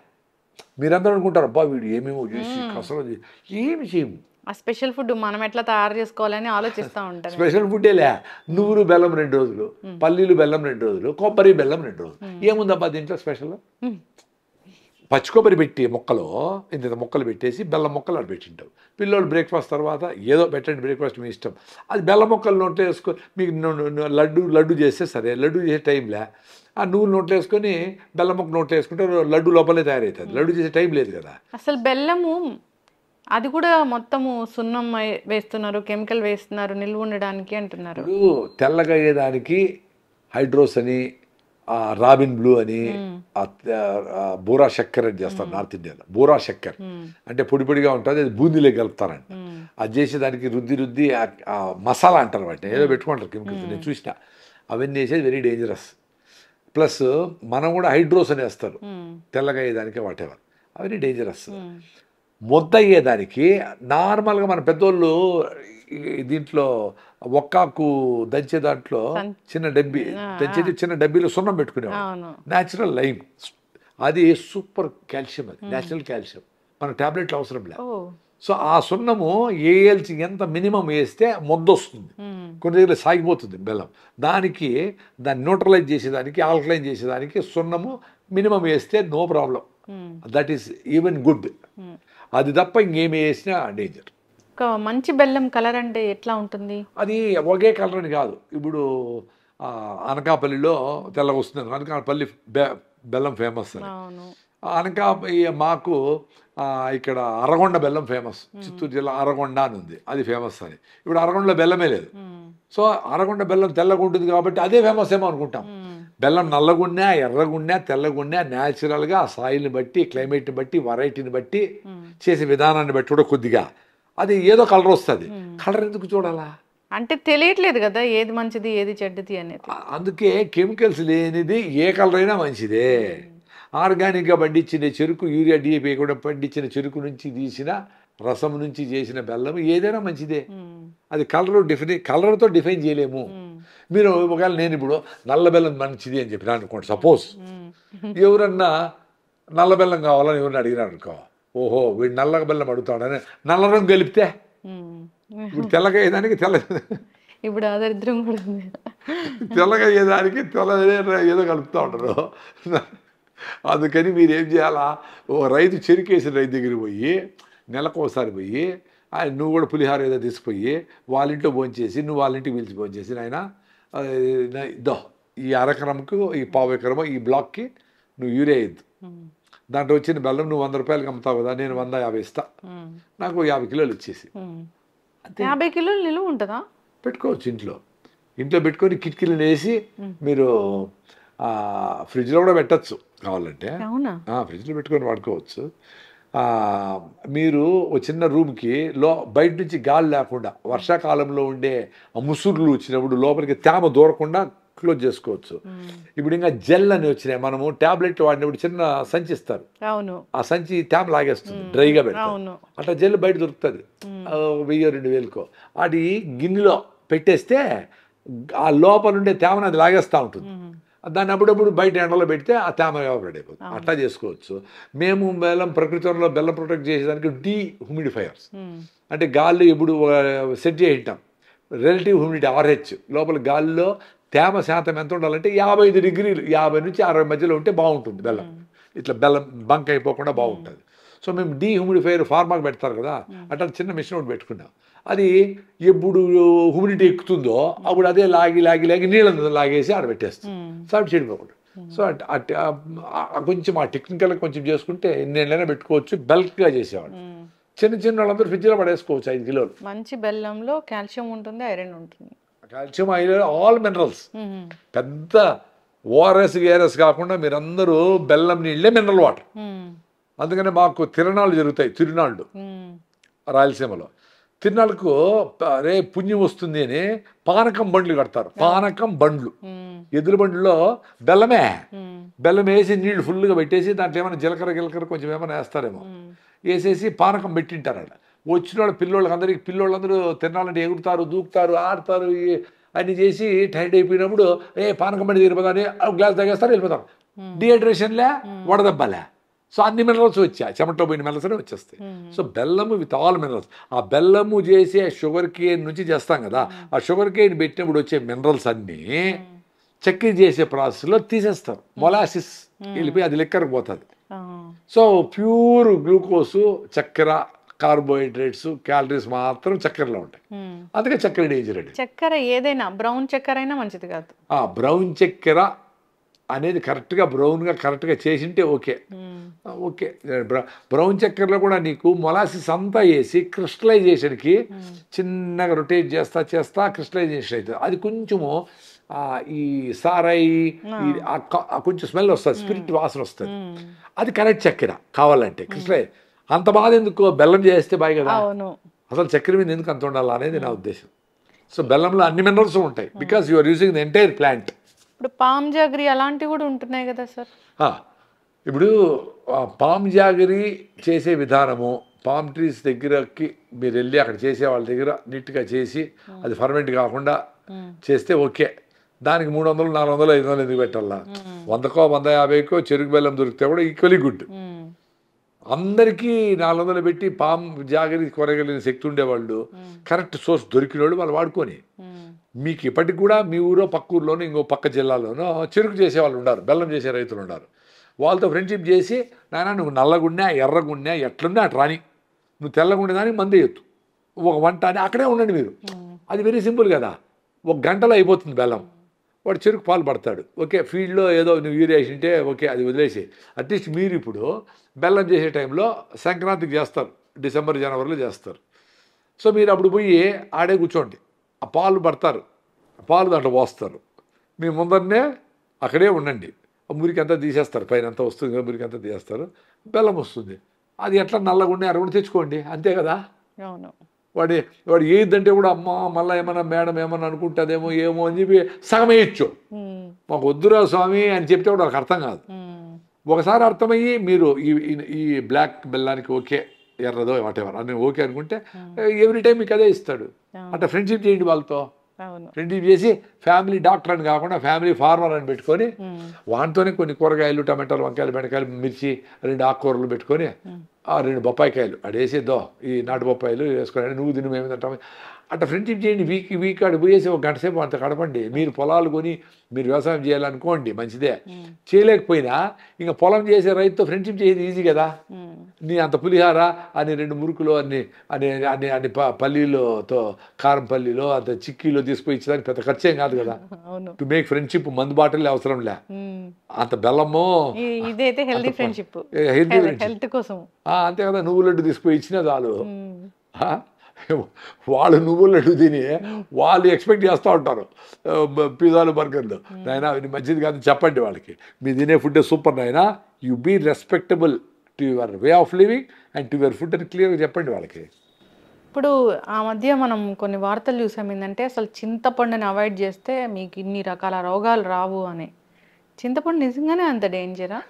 మీరందరూ అనుకుంటారు అబ్బా వీడు ఏమేమో చేసి కసరత్తు, ఏమి చేయము. ఆ స్పెషల్ ఫుడ్ మనం ఎట్లా తయారు చేసుకోవాలని ఆలోచిస్తూ ఉంటారు. స్పెషల్ ఫుడ్డేలే. నువ్వులు బెల్లం 2 రోజులు, పల్లీలు బెల్లం 2 రోజులు, కొబ్బరి బెల్లం 2 రోజులు. ఏముందబ్బా దీంట్లో స్పెషల్? పచ్చి కొబ్బరి పెట్టి మొక్కలో ఇంత మొక్కలు పెట్టేసి బెల్లం మొక్కలు అక్కడ పెట్టింటావు. పిల్లలు బ్రేక్ఫాస్ట్ తర్వాత ఏదో పెట్టండి, బ్రేక్ఫాస్ట్ మీ ఇష్టం. అది బెల్లం మొక్కలు నోట్లో వేసుకొని మీకు లడ్డు చేస్తే సరే, లడ్డు చేసే టైంలే. ఆ నువ్వులు నోట్లో వేసుకొని బెల్లం మొక్క నోట్లో వేసుకుంటే లడ్డు లోపలే తయారవుతుంది. లడ్డు చేసే టైం లేదు కదా. అసలు బెల్లము అది కూడా మొత్తము సున్నం వేస్తున్నారు, కెమికల్ వేస్తున్నారు నిల్వ ఉండడానికి అంటున్నారు. తెల్లగా అయ్యేదానికి హైడ్రోస్ అని, రాబిన్ బ్లూ అని, బూరా చక్కెర అని చేస్తారు నార్త్ ఇండియాలో. బూరా చక్కెర అంటే పొడి పొడిగా ఉంటుంది, అది బూందీలో కలుపుతారంట. అది చేసి దానికి రుద్ది మసాలా అంటారు వాటిని, ఏదో పెట్టుకుంటారు కెమికల్స్. నేను చూసిన అవన్నీ వేసేది వెరీ డేంజరస్. ప్లస్ మనం కూడా హైడ్రోస్ అని వేస్తారు తెల్లగా అయ్యేదానికి, వాటెవర్, అవన్నీ డేంజరస్. ముద్ద అయ్యేదానికి నార్మల్గా మన పెద్దోళ్ళు దీంట్లో ఒక్కాకు దంచే దాంట్లో చిన్న డబ్బీ దంచేది, చిన్న డబ్బీలో సున్నం పెట్టుకునేవాడు, న్యాచురల్ లైమ్. అది సూపర్ కాల్షియం, అది న్యాచురల్ కాల్షియం, మనకు టాబ్లెట్లు అవసరం లేదు. సో ఆ సున్నము వేయాల్సి ఎంత మినిమం వేస్తే ముద్ద వస్తుంది. కొన్ని దగ్గర సాగిపోతుంది బెల్లం. దాన్ని న్యూట్రలైజ్ చేసేదానికి, ఆల్కలైన్ చేసేదానికి సున్నము మినిమం వేస్తే no problem, that is even good. అది తప్ప ఇంకేమి వేసినా డేంజర్. మంచి బెల్లం కలర్ అంటే ఎట్లా ఉంటుంది? అది ఒకే కలర్ అని కాదు. ఇప్పుడు అనకాపల్లిలో తెల్లగా వస్తుంది, అనకాపల్లి బెల్లం ఫేమస్ అని. మాకు ఇక్కడ అరగొండ బెల్లం ఫేమస్, చిత్తూరు జిల్లా అరగొండ అని ఉంది, అది ఫేమస్ అని. ఇప్పుడు అరగొండలో బెల్లమే లేదు. సో అరగొండ బెల్లం తెల్లగా ఉంటుంది కాబట్టి అదే ఫేమస్ ఏమో అనుకుంటాం. బెల్లం నల్లగున్నా, ఎర్రగున్నా, తెల్లగున్నా న్యాచురల్గా సాయిల్ని బట్టి, క్లైమేట్ని బట్టి, వెరైటీని బట్టి, చేసే విధానాన్ని బట్టి కూడా కొద్దిగా అది ఏదో కలర్ వస్తుంది. కలర్ ఎందుకు చూడాలా? అంటే తెలియట్లేదు కదా ఏది మంచిది ఏది చెడ్డది అనేది. అందుకే కెమికల్స్ లేనిది ఏ కలర్ అయినా మంచిదే. ఆర్గానిక్గా పండించిన చెరుకు, యూరియా డిఏపి కూడా పండించిన చెరుకు నుంచి తీసిన రసం నుంచి చేసిన బెల్లం ఏదైనా మంచిదే. అది కలర్తో డిఫైన్ చేయలేము. మీరు ఒకవేళ నేను ఇప్పుడు నల్ల బెల్లం మంచిది అని చెప్పినా అనుకోండి, సపోజ్ ఎవరన్నా నల్ల బెల్లం కావాలని ఎవరిని అడిగినారు అనుకో, ఓహో వీడు నల్ల బెల్లం అడుగుతాడని నల్ల రంగు కలిపితే ఇప్పుడు తెల్లగా అయ్యేదానికి ఇప్పుడు ఆదరిద్రం కూడా ఉంది. తెల్లగా అయ్యేదానికి ఏదో కలుపుతూ ఉంటారు. అందుకని మీరు ఏం చేయాలా, ఓ రైతు చెరుకేసిన రైతు దగ్గరికి పోయి నెలకు ఒకసారి పోయి నువ్వు కూడా పులిహార ఏదో తీసుకుపోయి వాళ్ళ ఇంట్లో భోంచేసి నువ్వు వాళ్ళ ఇంటికి పిలిచి భోంచేసి నాయన ఇద్దో ఈ అరెకరంకు ఈ పావు ఎకరమో ఈ బ్లాక్కి నువ్వు యూరియా ఇద్దు, దాంట్లో వచ్చిన బెల్లం నువ్వు 100 రూపాయలకి అమ్ముతావు కదా, నేను 150 ఇస్తా, నాకు 50 కిలోలు ఇచ్చేసి. 50 కిలోలు నిలువ ఉంటుందా? పెట్టుకోవచ్చు ఇంట్లో పెట్టుకొని కిటికీలు వేసి మీరు ఫ్రిడ్జ్లో కూడా పెట్టచ్చు కావాలంటే. ఫ్రిడ్జ్లో పెట్టుకొని వాడుకోవచ్చు. మీరు ఒక చిన్న రూమ్కి బయట నుంచి గాలి లేకుండా వర్షాకాలంలో ఉండే ముసుర్లు వచ్చినప్పుడు లోపలికి తేమ దూరకుండా క్లోజ్ చేసుకోవచ్చు. ఇప్పుడు ఇంకా జెల్ అని వచ్చినాయి, మనము టాబ్లెట్ వాడినప్పుడు చిన్న సంచి ఇస్తారు, ఆ సంచి తేమ లాగేస్తుంది డ్రైగా పెడతారు, అట్లా జెల్ బయట దొరుకుతుంది 1000-2000కో. అది గిన్నెలో పెట్టేస్తే ఆ లోపల ఉండే తేమను అది లాగేస్తూ ఉంటుంది. దాన్ని అప్పుడప్పుడు బయట ఎండలో పెడితే ఆ తేమ ఎవాపరేట్ అయిపోతుంది. అట్లా చేసుకోవచ్చు. మేము ప్రకృతిలో బెల్లం ప్రొటెక్ట్ చేసేదానికి డీహ్యూమిడిఫైయర్స్ అంటే గాల్లో ఎప్పుడు సెట్ చేసి ఉంటాం, రిలేటివ్ హ్యూమిడిటీ RH, లోపల గాలిలో తేమ శాతం ఎంత ఉండాలంటే 55 డిగ్రీలు 50 నుంచి 60 మధ్యలో ఉంటే బాగుంటుంది బెల్లం. ఇట్లా బెల్లం బంక్ అయిపోకుండా బాగుంటుంది. సో మేము డీహ్యూమిడిఫైయర్ ఫార్మాకి పెడతారు కదా, అట్లా చిన్న మిషన్ ఒకటి పెట్టుకున్నాం. అది ఎప్పుడు హ్యూమిడిటీ ఎక్కుతుందో అప్పుడు అదే లాగి నీళ్ళ లాగేసి ఆడ పెట్టేస్తుంది, సో అటు చెడిపోకుండా. సో కొంచెం ఆ టెక్నికల్ కొంచెం చేసుకుంటే ఎన్నేళ్ళైనా పెట్టుకోవచ్చు. బల్క్గా చేసేవాడు చిన్న వాళ్ళందరూ ఫ్రిడ్జ్లో పడేసుకోవచ్చు 5 కిలోలు. మంచి బెల్లంలో కాల్షియం ఉంటుంది, ఐరన్ ఉంటుంది, కాల్షియం ఐరన్ ఆల్ మినరల్స్. పెద్ద ఓఆర్ఎస్ కాకుండా మీరందరూ బెల్లం నీళ్ళే మినరల్ వాటర్. అందుకనే మాకు తిరణాలు జరుగుతాయి, తిరునాళ్ళు రాయలసీమలో. తిరునాళ్ళకు రే పుణ్యం వస్తుంది అని పానకం బండ్లు కడతారు. పానకం బండ్లు, ఎద్దుల బండ్లలో బెల్లం వేసి నీళ్లు ఫుల్గా పెట్టేసి దాంట్లో ఏమైనా జీలకర్ర కొంచెం ఏమైనా వేస్తారేమో, వేసేసి పానకం పెట్టింటారు. అక్కడ వచ్చిన వాళ్ళు పిల్లోళ్ళందరూ తిరణాలంటే ఎగురుతారు, దూకుతారు, ఆడతారు, అన్ని చేసి టైర్డ్ అయిపోయినప్పుడు పానకం బండి తీరిపోతాని గ్లాస్ తాగేస్తారు, వెళ్ళిపోతారు. డిహైడ్రేషన్లే, వడదెబ్బలే. సో అన్ని మినరల్స్ వచ్చాయి, చెమటలో పోయిన మినరల్స్ అనే వచ్చేస్తాయి. సో బెల్లము విత్ ఆల్ మినరల్స్. ఆ బెల్లము చేసే షుగర్ కేన్ నుంచి చేస్తాం కదా, ఆ షుగర్ కేన్ పెట్టినప్పుడు వచ్చే మినరల్స్ అన్నీ చక్కెర చేసే ప్రాసెస్లో తీసేస్తారు. మొలాసిస్ వెళ్ళిపోయి అది లెక్కరకు పోతుంది. సో ప్యూర్ గ్లూకోసు, చక్కెర, కార్బోహైడ్రేట్స్, క్యాలరీస్ మాత్రం చక్కెరలో ఉంటాయి. అందుకే చక్కెర డేంజర్ అండి. చక్కెర ఏదైనా బ్రౌన్ చక్కెర అయినా మంచిది కాదు. బ్రౌన్ చక్కెర అనేది కరెక్ట్గా బ్రౌన్గా కరెక్ట్గా చేసింటే ఓకే. బ్రౌన్ చక్కెరలో కూడా నీకు మొలాసిస్ అంతా వేసి క్రిస్టలైజేషన్కి చిన్నగా రొటేట్ చేస్తా క్రిస్టలైజేషన్ అవుతుంది. అది కొంచెము ఈ సారాయి కొంచెం స్మెల్ వస్తుంది, స్పిరిట్ వాసన వస్తుంది. అది కరెక్ట్ చక్కెర కావాలంటే క్రిస్టలైజ్. అంత బాధ ఎందుకు, బెల్లం చేస్తే బాగా కదా. అసలు చక్కెర మీద ఎందుకు అంత ఉండాలా అనేది నా ఉద్దేశం. సో బెల్లంలో అన్ని మినరల్స్ ఉంటాయి, because you are using the entire plant. ఇప్పుడు పామ్ జాగరీ అలాంటివి కూడా ఉంటున్నాయి కదా సార్. ఇప్పుడు పామ్ జాగరీ చేసే విధానము, పామ్ ట్రీస్ దగ్గరకి మీరు వెళ్ళి అక్కడ చేసే వాళ్ళ దగ్గర నీట్గా చేసి అది ఫర్మెంట్ కాకుండా చేస్తే ఓకే. దానికి 300, 400, 500 ఎందుకు పెట్టాలా? 100కో 150కో చెరుకు బెల్లం దొరికితే కూడా ఈక్వలీ గుడ్. అందరికీ 400 పెట్టి పామ్ జాగరీ కొరగలిగిన శక్తి ఉండేవాళ్ళు, కరెక్ట్ సోర్స్ దొరికిన వాళ్ళు వాడుకొని, మీకు ఇప్పటికి కూడా మీ ఊరో పక్క ఊర్లోనో ఇంకో పక్క జిల్లాలోనో చెరుకు చేసేవాళ్ళు ఉన్నారు, బెల్లం చేసే రైతులు ఉన్నారు. వాళ్ళతో ఫ్రెండ్షిప్ చేసి, నాయన నువ్వు నల్లగున్నా ఎర్రగున్నా ఎట్లున్నా అటు రాని, నువ్వు తెల్లగుండేదానికి మంది ఎత్తు ఒక వంట అని అక్కడే ఉండండి మీరు. అది వెరీ సింపుల్ కదా, 1 గంటలో అయిపోతుంది బెల్లం. వాడు చెరుకు పాలు పడతాడు, ఓకే. ఫీల్డ్లో ఏదో నువ్వు యూరియా వేసింటే ఓకే, అది వదిలేసి. అట్లీస్ట్ మీరు ఇప్పుడు బెల్లం చేసే టైంలో సంక్రాంతికి చేస్తారు, డిసెంబర్ జనవరిలో చేస్తారు. సో మీరు అప్పుడు పోయి ఆడే కూర్చోండి, ఆ పాలు పడతారు, పాలు దాంట్లో పోస్తారు, మీ ముందరనే అక్కడే ఉండండి. మురికి అంతా తీసేస్తారు, పైన అంతా వస్తుంది కదా, మురికి అంతా తీసేస్తారు, బెల్లం వస్తుంది. అది ఎట్లా నల్లగుండే 60 తెచ్చుకోండి, అంతే కదా. వాడి వాడు ఏదంటే కూడా అమ్మ మళ్ళీ ఏమన్నా మేడం ఏమన్నా అనుకుంటుందేమో ఏమో అని చెప్పి సగం వేయచ్చు. మాకు వద్దురా స్వామి అని చెప్తే కూడా వాళ్ళకి అర్థం కాదు. ఒకసారి అర్థమయ్యి మీరు ఈ బ్లాక్ బెల్లానికి ఓకే, ఎర్రదో వాటెవర్ అని ఓకే అనుకుంటే ఎవ్రీ టైం మీకు అదే ఇస్తాడు. అంటే ఫ్రెండ్షిప్ చేయండి వాళ్ళతో. ఫ్రెండ్షిప్ చేసి ఫ్యామిలీ డాక్టర్ అని కాకుండా ఫ్యామిలీ ఫార్మర్ అని పెట్టుకొని వాటితోనే కొన్ని కూరగాయలు, టమాటాలు, వంకాయలు, బెండకాయలు, మిర్చి, 2 ఆకుకూరలు పెట్టుకొని 2 బొప్పాయికాయలు అడేసేద్దో ఈ నాటు బొప్పాయిలు వేసుకొని నువ్వు తిను మేము తింటాము అట్లా ఫ్రెండ్షిప్ చేయండి. వీక్ అక్కడ పోయేసి 1 గంట సేపు అంత గడపండి. మీరు పొలాలు కొని మీరు వ్యవసాయం చేయాలనుకోండి మంచిదే. చేయలేకపోయినా ఇంకా పొలం చేసే రైతుతో ఫ్రెండ్షిప్ చేసేది ఈజీ కదా. నీ అంత పులిహార అని 2 మురుకులు అన్ని అన్ని అన్ని అన్ని పల్లీలతో కారం పల్లీలో అంత చిక్కీలో తీసుకుని ఇచ్చేదానికి పెద్ద ఖర్చేం కాదు కదా. టు మేక్ ఫ్రెండ్షిప్ మందు బాటలే అవసరం లే, అంత బెల్లము ఇదైతే హెల్తీ ఫ్రెండ్షిప్ హెల్త్ కోసం అంతే కదా. నువ్వు లడ్డు తీసుకుని ఇచ్చినా చాలు. వాళ్ళు నువ్వుల లడ్డు తిని వాళ్ళు ఎక్స్పెక్ట్ చేస్తూ ఉంటారు పిజ్జాలు, బర్గర్లు. నాయనా ఇది మంచిది కాదు చెప్పండి వాళ్ళకి. మీరు తినే ఫుడ్ సూపర్ నాయనా, you be respectable to your way of living and to your food అని క్లియర్గా చెప్పండి వాళ్ళకి. ఇప్పుడు ఆ మధ్య మనం కొన్ని వార్తలు చూసాం ఏంటంటే అసలు చింతపండుని అవాయిడ్ చేస్తే మీకు ఇన్ని రకాల రోగాలు రావు అని. చింతపండు నిజంగానే అంత డేంజరా?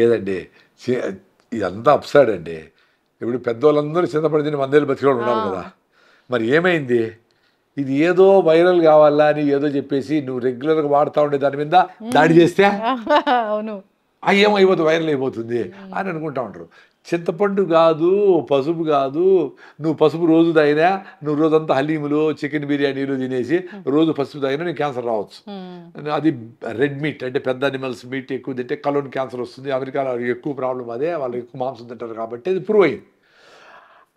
ఏదండి ఇదంతా అప్సైడ్ అండి. ఇప్పుడు పెద్దవాళ్ళందరూ చింతపండు తిని 100 ఏళ్ళు బతికేవాళ్ళు ఉన్నారు కదా. మరి ఏమైంది? ఇది ఏదో వైరల్ కావాలా అని ఏదో చెప్పేసి నువ్వు రెగ్యులర్గా వాడుతూ ఉండే దాని మీద దాడి చేస్తే అవును ఏమైపోతుంది, వైరల్ అయిపోతుంది అని అనుకుంటా ఉంటారు. చింతపండు కాదు, పసుపు కాదు. నువ్వు పసుపు రోజు తాగినా, నువ్వు రోజంతా హలీములు, చికెన్ బిర్యానీలు తినేసి రోజు పసుపు తాగినా నీకు క్యాన్సర్ రావచ్చు. అది రెడ్ మీట్ అంటే పెద్ద అనిమల్స్ మీట్ ఎక్కువ తింటే కలోన్ క్యాన్సర్ వస్తుంది. అమెరికాలో ఎక్కువ ప్రాబ్లం అదే, వాళ్ళు ఎక్కువ మాంసం తింటారు కాబట్టి అది ప్రూవ్ అయింది.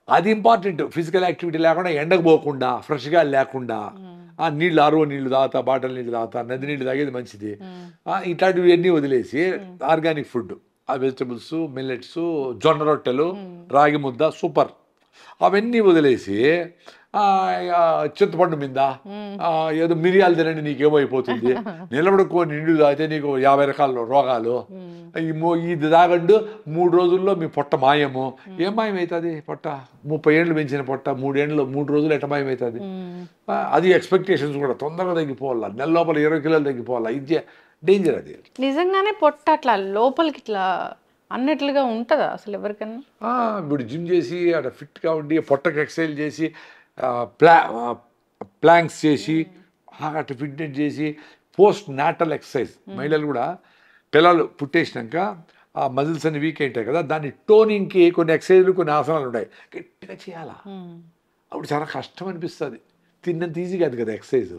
అది ఇంపార్టెంట్. ఫిజికల్ యాక్టివిటీ లేకుండా, ఎండకు పోకుండా, ఫ్రెష్గా లేకుండా నీళ్ళు ఆర్ఓ నీళ్ళు తాగుతా, బాటిల్ నీళ్ళు తాగుతా, నది నీళ్ళు తాగేది మంచిది. ఇట్లాంటివి అన్నీ వదిలేసి ఆర్గానిక్ ఫుడ్, ఆ వెజిటబుల్స్, మిల్లెట్స్, జొన్న రొట్టెలు, రాగి ముద్ద సూపర్ అవన్నీ వదిలేసి చింతపండు మీద ఏదో మిరియాలు తినండి నీకేమైపోతుంది, నిలబడుకొని నిండు తాగితే నీకు 50 రకాల రోగాలు, ఇది తాగండు 3 రోజుల్లో మీ పొట్ట మాయము. ఏం మాయమవుతుంది పొట్ట? 30 ఏళ్ళు పెంచిన పొట్ట 3 రోజులు ఎట్ట మాయమవుతుంది? అది ఎక్స్పెక్టేషన్స్ కూడా తొందరగా తగ్గిపోవాలా, నెల లోపల 20 కిలోలు తగ్గిపోవాలా. ఇది డేంజర్. అది నిజంగానే పొట్ట అట్లా లోపలికి ఇట్లా అన్నట్లుగా ఉంటుందా అసలు ఎవరికన్నా? ఇప్పుడు జిమ్ చేసి అట్లా ఫిట్గా ఉండి పొట్టకి ఎక్సర్సైజ్ చేసి ప్లాంక్స్ చేసి అట్లా ఫిట్నెస్ చేసి పోస్ట్ నాటల్ ఎక్సర్సైజ్ మహిళలు కూడా పిల్లలు పుట్టేసినాక ఆ మజిల్స్ అన్ని వీక్ ఉంటాయి కదా, దాన్ని టోనింగ్కి కొన్ని ఎక్సర్సైజ్లు, కొన్ని ఆసనాలు ఉంటాయి, గట్టిగా చేయాలా. అప్పుడు చాలా కష్టం అనిపిస్తుంది. తిన్నంత ఈజీ కాదు కదా ఎక్సర్సైజ్.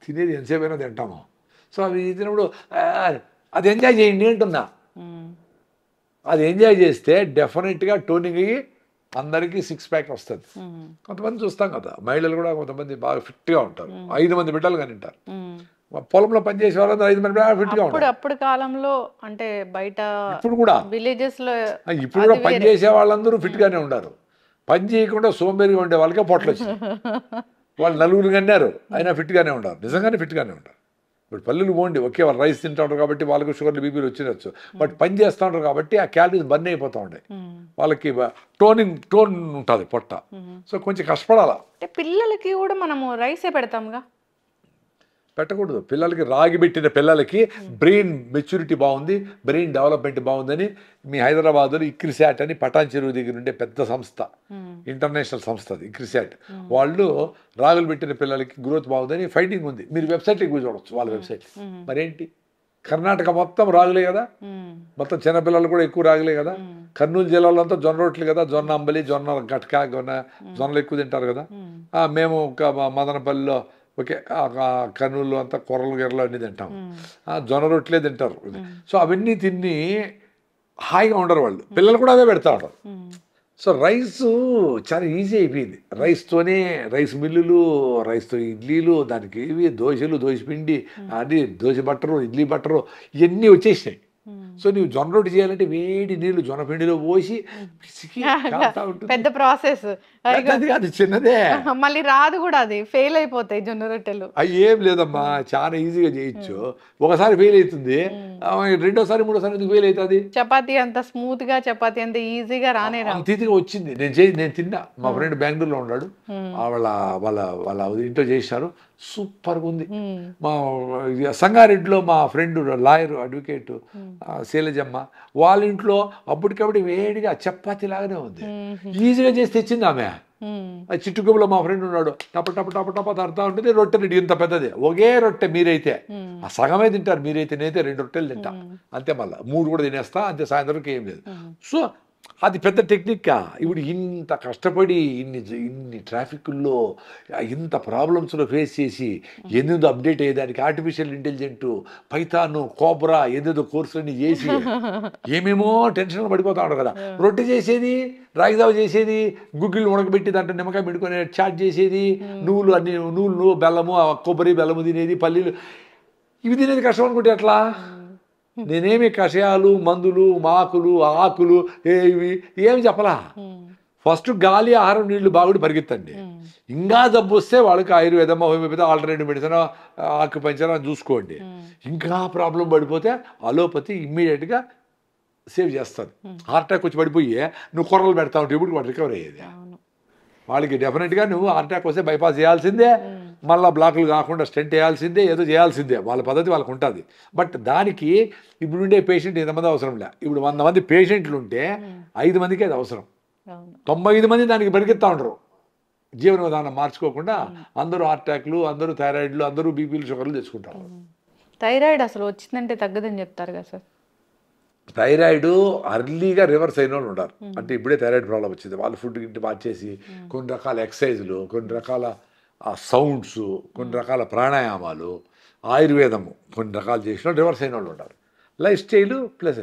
తినేది ఎంతసేపు అయినా తింటాము. సో అవి తిన్నప్పుడు అది ఎంజాయ్ చేయండి అంటున్నా. అది ఎంజాయ్ చేస్తే డెఫినెట్గా టోనింగ్ అయ్యి అందరికీ 6 ప్యాక్ వస్తుంది. కొంతమంది చూస్తాం కదా, మహిళలు కూడా కొంతమంది బాగా ఫిట్గా ఉంటారు. 5 మంది బిడ్డలు కానీ ఉంటారు. పొలంలో పనిచేసే వాళ్ళు 5 మంది ఫిట్గా ఉంటారు. అప్పుడు కాలంలో అంటే బయట ఇప్పుడు కూడా విలేజెస్ లో ఇప్పుడు కూడా పనిచేసే వాళ్ళందరూ ఫిట్గానే ఉన్నారు. పని చేయకుండా సోంబేరిగా ఉండే వాళ్ళకే పొట్టలు వచ్చినాయి. వాళ్ళు 4 కన్నారు అయినా ఫిట్గానే ఉంటారు. నిజంగానే ఫిట్గానే ఉంటారు. ఇప్పుడు పల్లెలు పోండి, ఓకే వాళ్ళు రైస్ తింటూ ఉంటారు కాబట్టి వాళ్ళకి షుగర్లు, బీపీలు వచ్చినచ్చు. బట్ పని చేస్తూ ఉంటారు కాబట్టి ఆ క్యాలరీస్ బర్న్ అయిపోతూ ఉంటాయి. వాళ్ళకి టోన్ ఉంటుంది పొట్ట. సో కొంచెం కష్టపడాలా. అంటే పిల్లలకి కూడా మనము రైసే పెడతాంగా, పెట్టకూడదు. పిల్లలకి రాగి పెట్టిన పిల్లలకి బ్రెయిన్ మెచ్యూరిటీ బాగుంది, బ్రెయిన్ డెవలప్మెంట్ బాగుందని మీ హైదరాబాద్లో ఇక్రిసాట్ అని పటాన్ చెరువు దగ్గర ఉండే పెద్ద సంస్థ, ఇంటర్నేషనల్ సంస్థ అది ఇక్రిసాట్. వాళ్ళు రాగులు పెట్టిన పిల్లలకి గ్రోత్ బాగుందని ఫైటింగ్ ఉంది. మీరు వెబ్సైట్కి చూడవచ్చు వాళ్ళ వెబ్సైట్. మరేంటి కర్ణాటక మొత్తం రాగులే కదా, మొత్తం చిన్నపిల్లలు కూడా ఎక్కువ రాగులే కదా. కర్నూలు జిల్లాలో అంతా జొన్న రొట్టెలు కదా, జొన్న అంబలి, జొన్న గట్క, జొన్నలు ఎక్కువ తింటారు కదా. మేము మదనపల్లిలో ఓకే కర్నూలు అంతా కొర్రలు అన్నీ తింటాం, జొన్న రొట్టెలే తింటారు. సో అవన్నీ తిని హాయిగా ఉండరు వాళ్ళు. పిల్లలు కూడా అవే పెడతా ఉంటారు. సో రైస్ చాలా ఈజీ అయిపోయింది. రైస్తోనే రైస్ మిల్లులు, రైస్తో ఇడ్లీలు, దానికి ఇవి దోశలు, దోశ పిండి, అది దోశ బట్టరు, ఇడ్లీ బట్టరు ఇవన్నీ వచ్చేసినాయి. సో నువ్వు జొన్న రొట్టె చేయాలంటే వేడి నీళ్లు జొన్న పిండిలో పోసి పిసికి కాలుతా ఉంటుంది. పెద్ద ప్రాసెస్, పెద్దది కాదు, చిన్నదే. మళ్ళీ రాదు కూడా, అది ఫెయిల్ అయిపోతాయి జొన్న రొట్టెలు. అవి ఏం లేదమ్మా, చాలా ఈజీగా చేయొచ్చు. ఒకసారి ఫెయిల్ అవుతుంది, రెండోసారి మూడోసారి ఎందుకు ఫెయిల్ అవుతుంది? చపాతీ అంత స్మూత్ గా, చపాతీ అంత ఈజీగా రానే రా. అంత ఈజీగా వచ్చింది. నేను తిన్నా. మా ఫ్రెండ్ బెంగళూరులో ఉన్నాడు, వాళ్ళ వాళ్ళ వాళ్ళ ఇంట్లో చేశారు, సూపర్గా ఉంది. మా సంగారెడ్డిలో మా ఫ్రెండ్ లాయర్ అడ్వకేట్ శైలజమ్మ, వాళ్ళ ఇంట్లో అప్పటికప్పుడు వేడిగా చపాతీ లాగానే ఉంది, ఈజీగా చేసి తెచ్చింది ఆమె. చిట్టుగుబులో మా ఫ్రెండ్ ఉన్నాడు, టప టప టప టప తడతా ఉంటుంది. రొట్టె రెడ్డి ఇంత పెద్దది, ఒకే రొట్టె. మీరైతే ఆ సగమే తింటారు, మీరైతే నేనైతే 2 రొట్టెలు తింటా అంతే, మళ్ళీ 3 కూడా తినేస్తా అంతే, సాయంత్రంకి ఏం లేదు. సో అది పెద్ద టెక్నిక్కా. ఇప్పుడు ఇంత కష్టపడి ఇన్ని ట్రాఫిక్ల్లో ఇంత ప్రాబ్లమ్స్లో ఫేస్ చేసి ఎన్నెందో అప్డేట్ అయ్యేదానికి ఆర్టిఫిషియల్ ఇంటెలిజెంట్, పైథాను, కోబ్రా ఏదేదో కోర్సులన్నీ చేసి ఏమేమో టెన్షన్లు పడిపోతా ఉంటారు కదా. రొట్టె చేసేది, రాగిదావ చేసేది, గుగ్గిళ్ళు ఉడకబెట్టి దాంట్లో నిమ్మకాయ పెట్టుకునే చాట్ చేసేది, నువ్వులు బెల్లము, కొబ్బరి బెల్లము తినేది, పల్లీలు ఇవి తినేది కష్టం అనుకుంటే ఎట్లా? నేనేమి కషాయాలు, మందులు, మాకులు, ఆకులు ఇవి ఏమి చెప్పలా. ఫస్ట్ గాలి, ఆహారం, నీళ్లు బాగుండి పరిగెత్తండి. ఇంకా జబ్బు వస్తే వాళ్ళకి ఆయుర్వేదం, హోమియోపతి, ఆల్టర్నేటివ్ మెడిసిన్, ఆక్యుపంచర్ చూసుకోండి. ఇంకా ప్రాబ్లం పడిపోతే అలోపతి ఇమ్మీడియట్గా సేవ్ చేస్తారు. హార్ట్ అటాక్ వచ్చి పడిపోయి నువ్వు కూరలు పెడతా ఉంటే ఇప్పుడు వాడు రికవర్ అయ్యేది. వాళ్ళకి డెఫినెట్గా నువ్వు హార్ట్ అటాక్ వస్తే బైపాస్ చేయాల్సిందే, మళ్ళీ బ్లాకులు కాకుండా స్టెంట్ వేయాల్సిందే, ఏదో చేయాల్సిందే. వాళ్ళ పద్ధతి వాళ్ళకు ఉంటుంది. బట్ దానికి ఇప్పుడు ఉండే పేషెంట్ ఇంతమంది అవసరం లే. ఇప్పుడు 100 మంది పేషెంట్లు ఉంటే 5 మందికి అది అవసరం. 95 మంది దానికి పరిగెత్తా ఉండరు. జీవన విధానం మార్చుకోకుండా అందరూ హార్ట్ అటాక్లు, అందరూ థైరాయిడ్లు, అందరూ బీపీలు, షుగర్లు తెచ్చుకుంటారు. థైరాయిడ్ అసలు వచ్చిందంటే తగ్గదని చెప్తారు కదా సార్. థైరాయిడ్ అర్లీగా రివర్స్ అయిన వాళ్ళు ఉన్నారు. అంటే ఇప్పుడే థైరాయిడ్ ప్రాబ్లం వచ్చింది, వాళ్ళు ఫుడ్ గిట్టి మార్చేసి కొన్ని రకాల ఎక్సర్సైజులు, కొన్ని రకాల సౌండ్స్, కొన్ని రకాల ప్రాణాయామాలు, ఆయుర్వేదము కొన్ని రకాలు చేసిన రివర్స్ అయిన వాళ్ళు ఉంటారు. లైఫ్ స్టైలు ప్లస్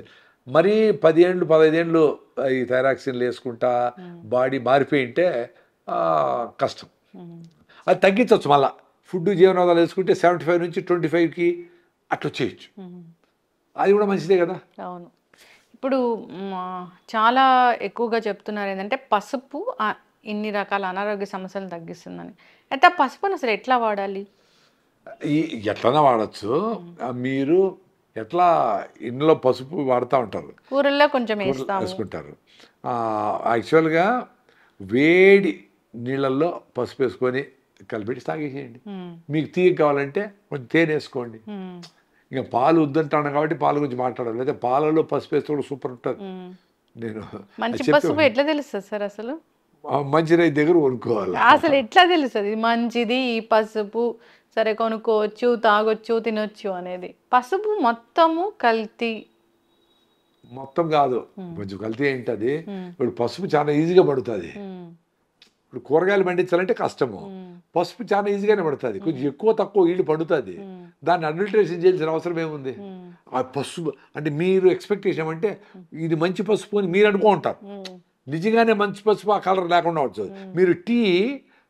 మరీ 10 ఏళ్ళు 15 ఏళ్ళు ఈ థైరాక్సిన్లు వేసుకుంటా బాడీ మారిపోయింటే కష్టం. అది తగ్గించవచ్చు. మళ్ళీ ఫుడ్, జీవనోధాలు వేసుకుంటే 75 నుంచి 25కి అట్లా చేయొచ్చు. అది కూడా మంచిదే కదా. అవును. ఇప్పుడు చాలా ఎక్కువగా చెప్తున్నారు ఏంటంటే పసుపు ఇన్ని రకాల అనారోగ్య సమస్యలు తగ్గిస్తుందని. అయితే ఆ పసుపుని అసలు ఎట్లా వాడాలి? ఎట్లనా వాడచ్చు. మీరు ఎట్లా ఇంట్లో పసుపు వాడుతూ ఉంటారు, కూరల్లో కొంచెం వేసుకుంటారు. యాక్చువల్గా వేడి నీళ్ళల్లో పసుపు వేసుకొని కలిపెట్టి తాగేసేయండి. మీకు తీగ కావాలంటే కొంచెం తేనె వేసుకోండి. ఇంకా పాలు వద్దంటాను కాబట్టి పాల గురించి మాట్లాడాలి. అయితే పాలలో పసుపు వేస్తే కూడా సూపర్ ఉంటుంది. నేను మంచి పసుపు ఎట్లా తెలుస్తుంది సార్ అసలు? మంచి రైతు దగ్గర కొనుక్కోవాలి. అసలు ఎట్లా తెలుస్తుంది మంచిది ఈ పసుపు, సరే కొనుక్కోవచ్చు, తాగొచ్చు, తినొచ్చు అనేది? పసుపు మొత్తము కల్తీ మొత్తం కాదు, కొంచెం కల్తీ ఏంటది. ఇప్పుడు పసుపు చాలా ఈజీగా పడుతుంది. ఇప్పుడు కూరగాయలు పండించాలంటే కష్టము, పసుపు చాలా ఈజీగానే పడుతుంది. కొంచెం ఎక్కువ తక్కువ ఈళ్ళు పండుతుంది. దాన్ని అడల్టరేషన్ చేయాల్సిన అవసరం ఏముంది? ఆ పసుపు అంటే మీరు ఎక్స్పెక్టేషన్ అంటే ఇది మంచి పసుపు అని మీరు అనుకో ఉంటారు. నిజంగానే మంచి పసుపు ఆ కలర్ లేకుండా వచ్చు. మీరు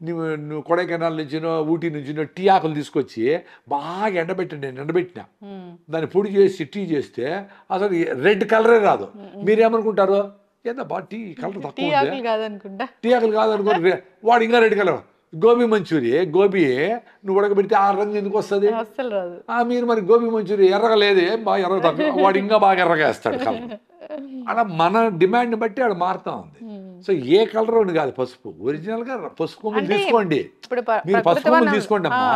నువ్వు కొడైకెనాల్ నుంచినో ఊటీ నుంచినో టీ ఆకులు తీసుకొచ్చి బాగా ఎండబెట్టండి. నేను ఎండబెట్టిన దాన్ని పొడి చేసి టీ చేస్తే అసలు రెడ్ కలరే రాదు. మీరేమనుకుంటారు? ఏందా బా టీ కలర్ తక్కువ, టీ ఆకులు కాదనుకో, వాడు ఇంకా రెడ్ కలర్. గోబీ మంచూరి, గోబీ నువ్వు ఉడకబెడితే ఆ రంగు ఎందుకు వస్తుంది? మీరు మరి గోబీ మంచూరి ఎర్రగా లేదే, బాగా ఎర్ర తక్కువ, వాడు ఇంకా బాగా ఎర్రగా వేస్తాడు కలర్. అలా మన డిమాండ్ని బట్టి ఆడ మారుతా ఉంది. సో ఏ కలర్ అని కాదు పసుపు. ఒరిజినల్గా పసుపు కొమ్ములు తీసుకోండి. మీరు పసుపు కొమ్ములు తీసుకోండి అమ్మా.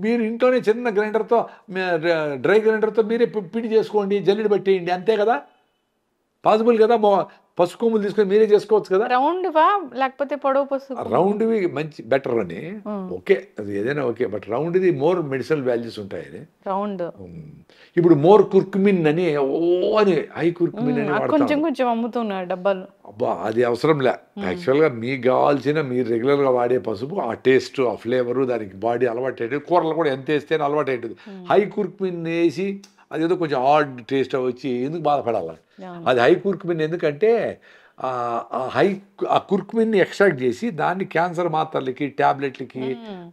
మీరు ఇంట్లోనే చిన్న గ్రైండర్తో, డ్రై గ్రైండర్తో మీరే పిడి చేసుకోండి, జల్లెడ పెట్టేయండి, అంతే కదా. పాసిబుల్ కదా. పసుపు కొమ్ములు తీసుకొని మీరే చేసుకోవచ్చు కదా. రౌండ్వా లేకపోతే పొడవు పసుపు? రౌండ్వి మంచి బెటర్ అని. ఓకే, అది ఏదైనా ఓకే. బట్ రౌండ్ది మోర్ మెడిసినల్ వాల్యూస్ ఉంటాయని. రౌండ్ ఇప్పుడు మోర్ కుర్కుమిన్ అని అని హై కుర్కుమిన్ అని కొంచెం కొంచెం అమ్ముతున్నారు డబ్బాలు. అబ్బా, అది అవసరం లే. యాక్చువల్గా మీకు కావాల్సిన మీరు రెగ్యులర్గా వాడే పసుపు, ఆ టేస్ట్, ఆ ఫ్లేవరు, దానికి బాడీ అలవాటు అయ్యేది. కూరలు కూడా ఎంత వేస్తేనే అలవాటు అయ్యేది. హై కుర్కుమిన్ వేసి అదేదో కొంచెం ఆడ్ టేస్ట్ వచ్చి ఎందుకు బాధపడాలి? అది హై కుర్కుమిన్ ఎందుకంటే ఆ కుర్కుమిన్ని ఎక్స్ట్రాక్ట్ చేసి దాన్ని క్యాన్సర్ మాత్రలకి ట్యాబ్లెట్లకి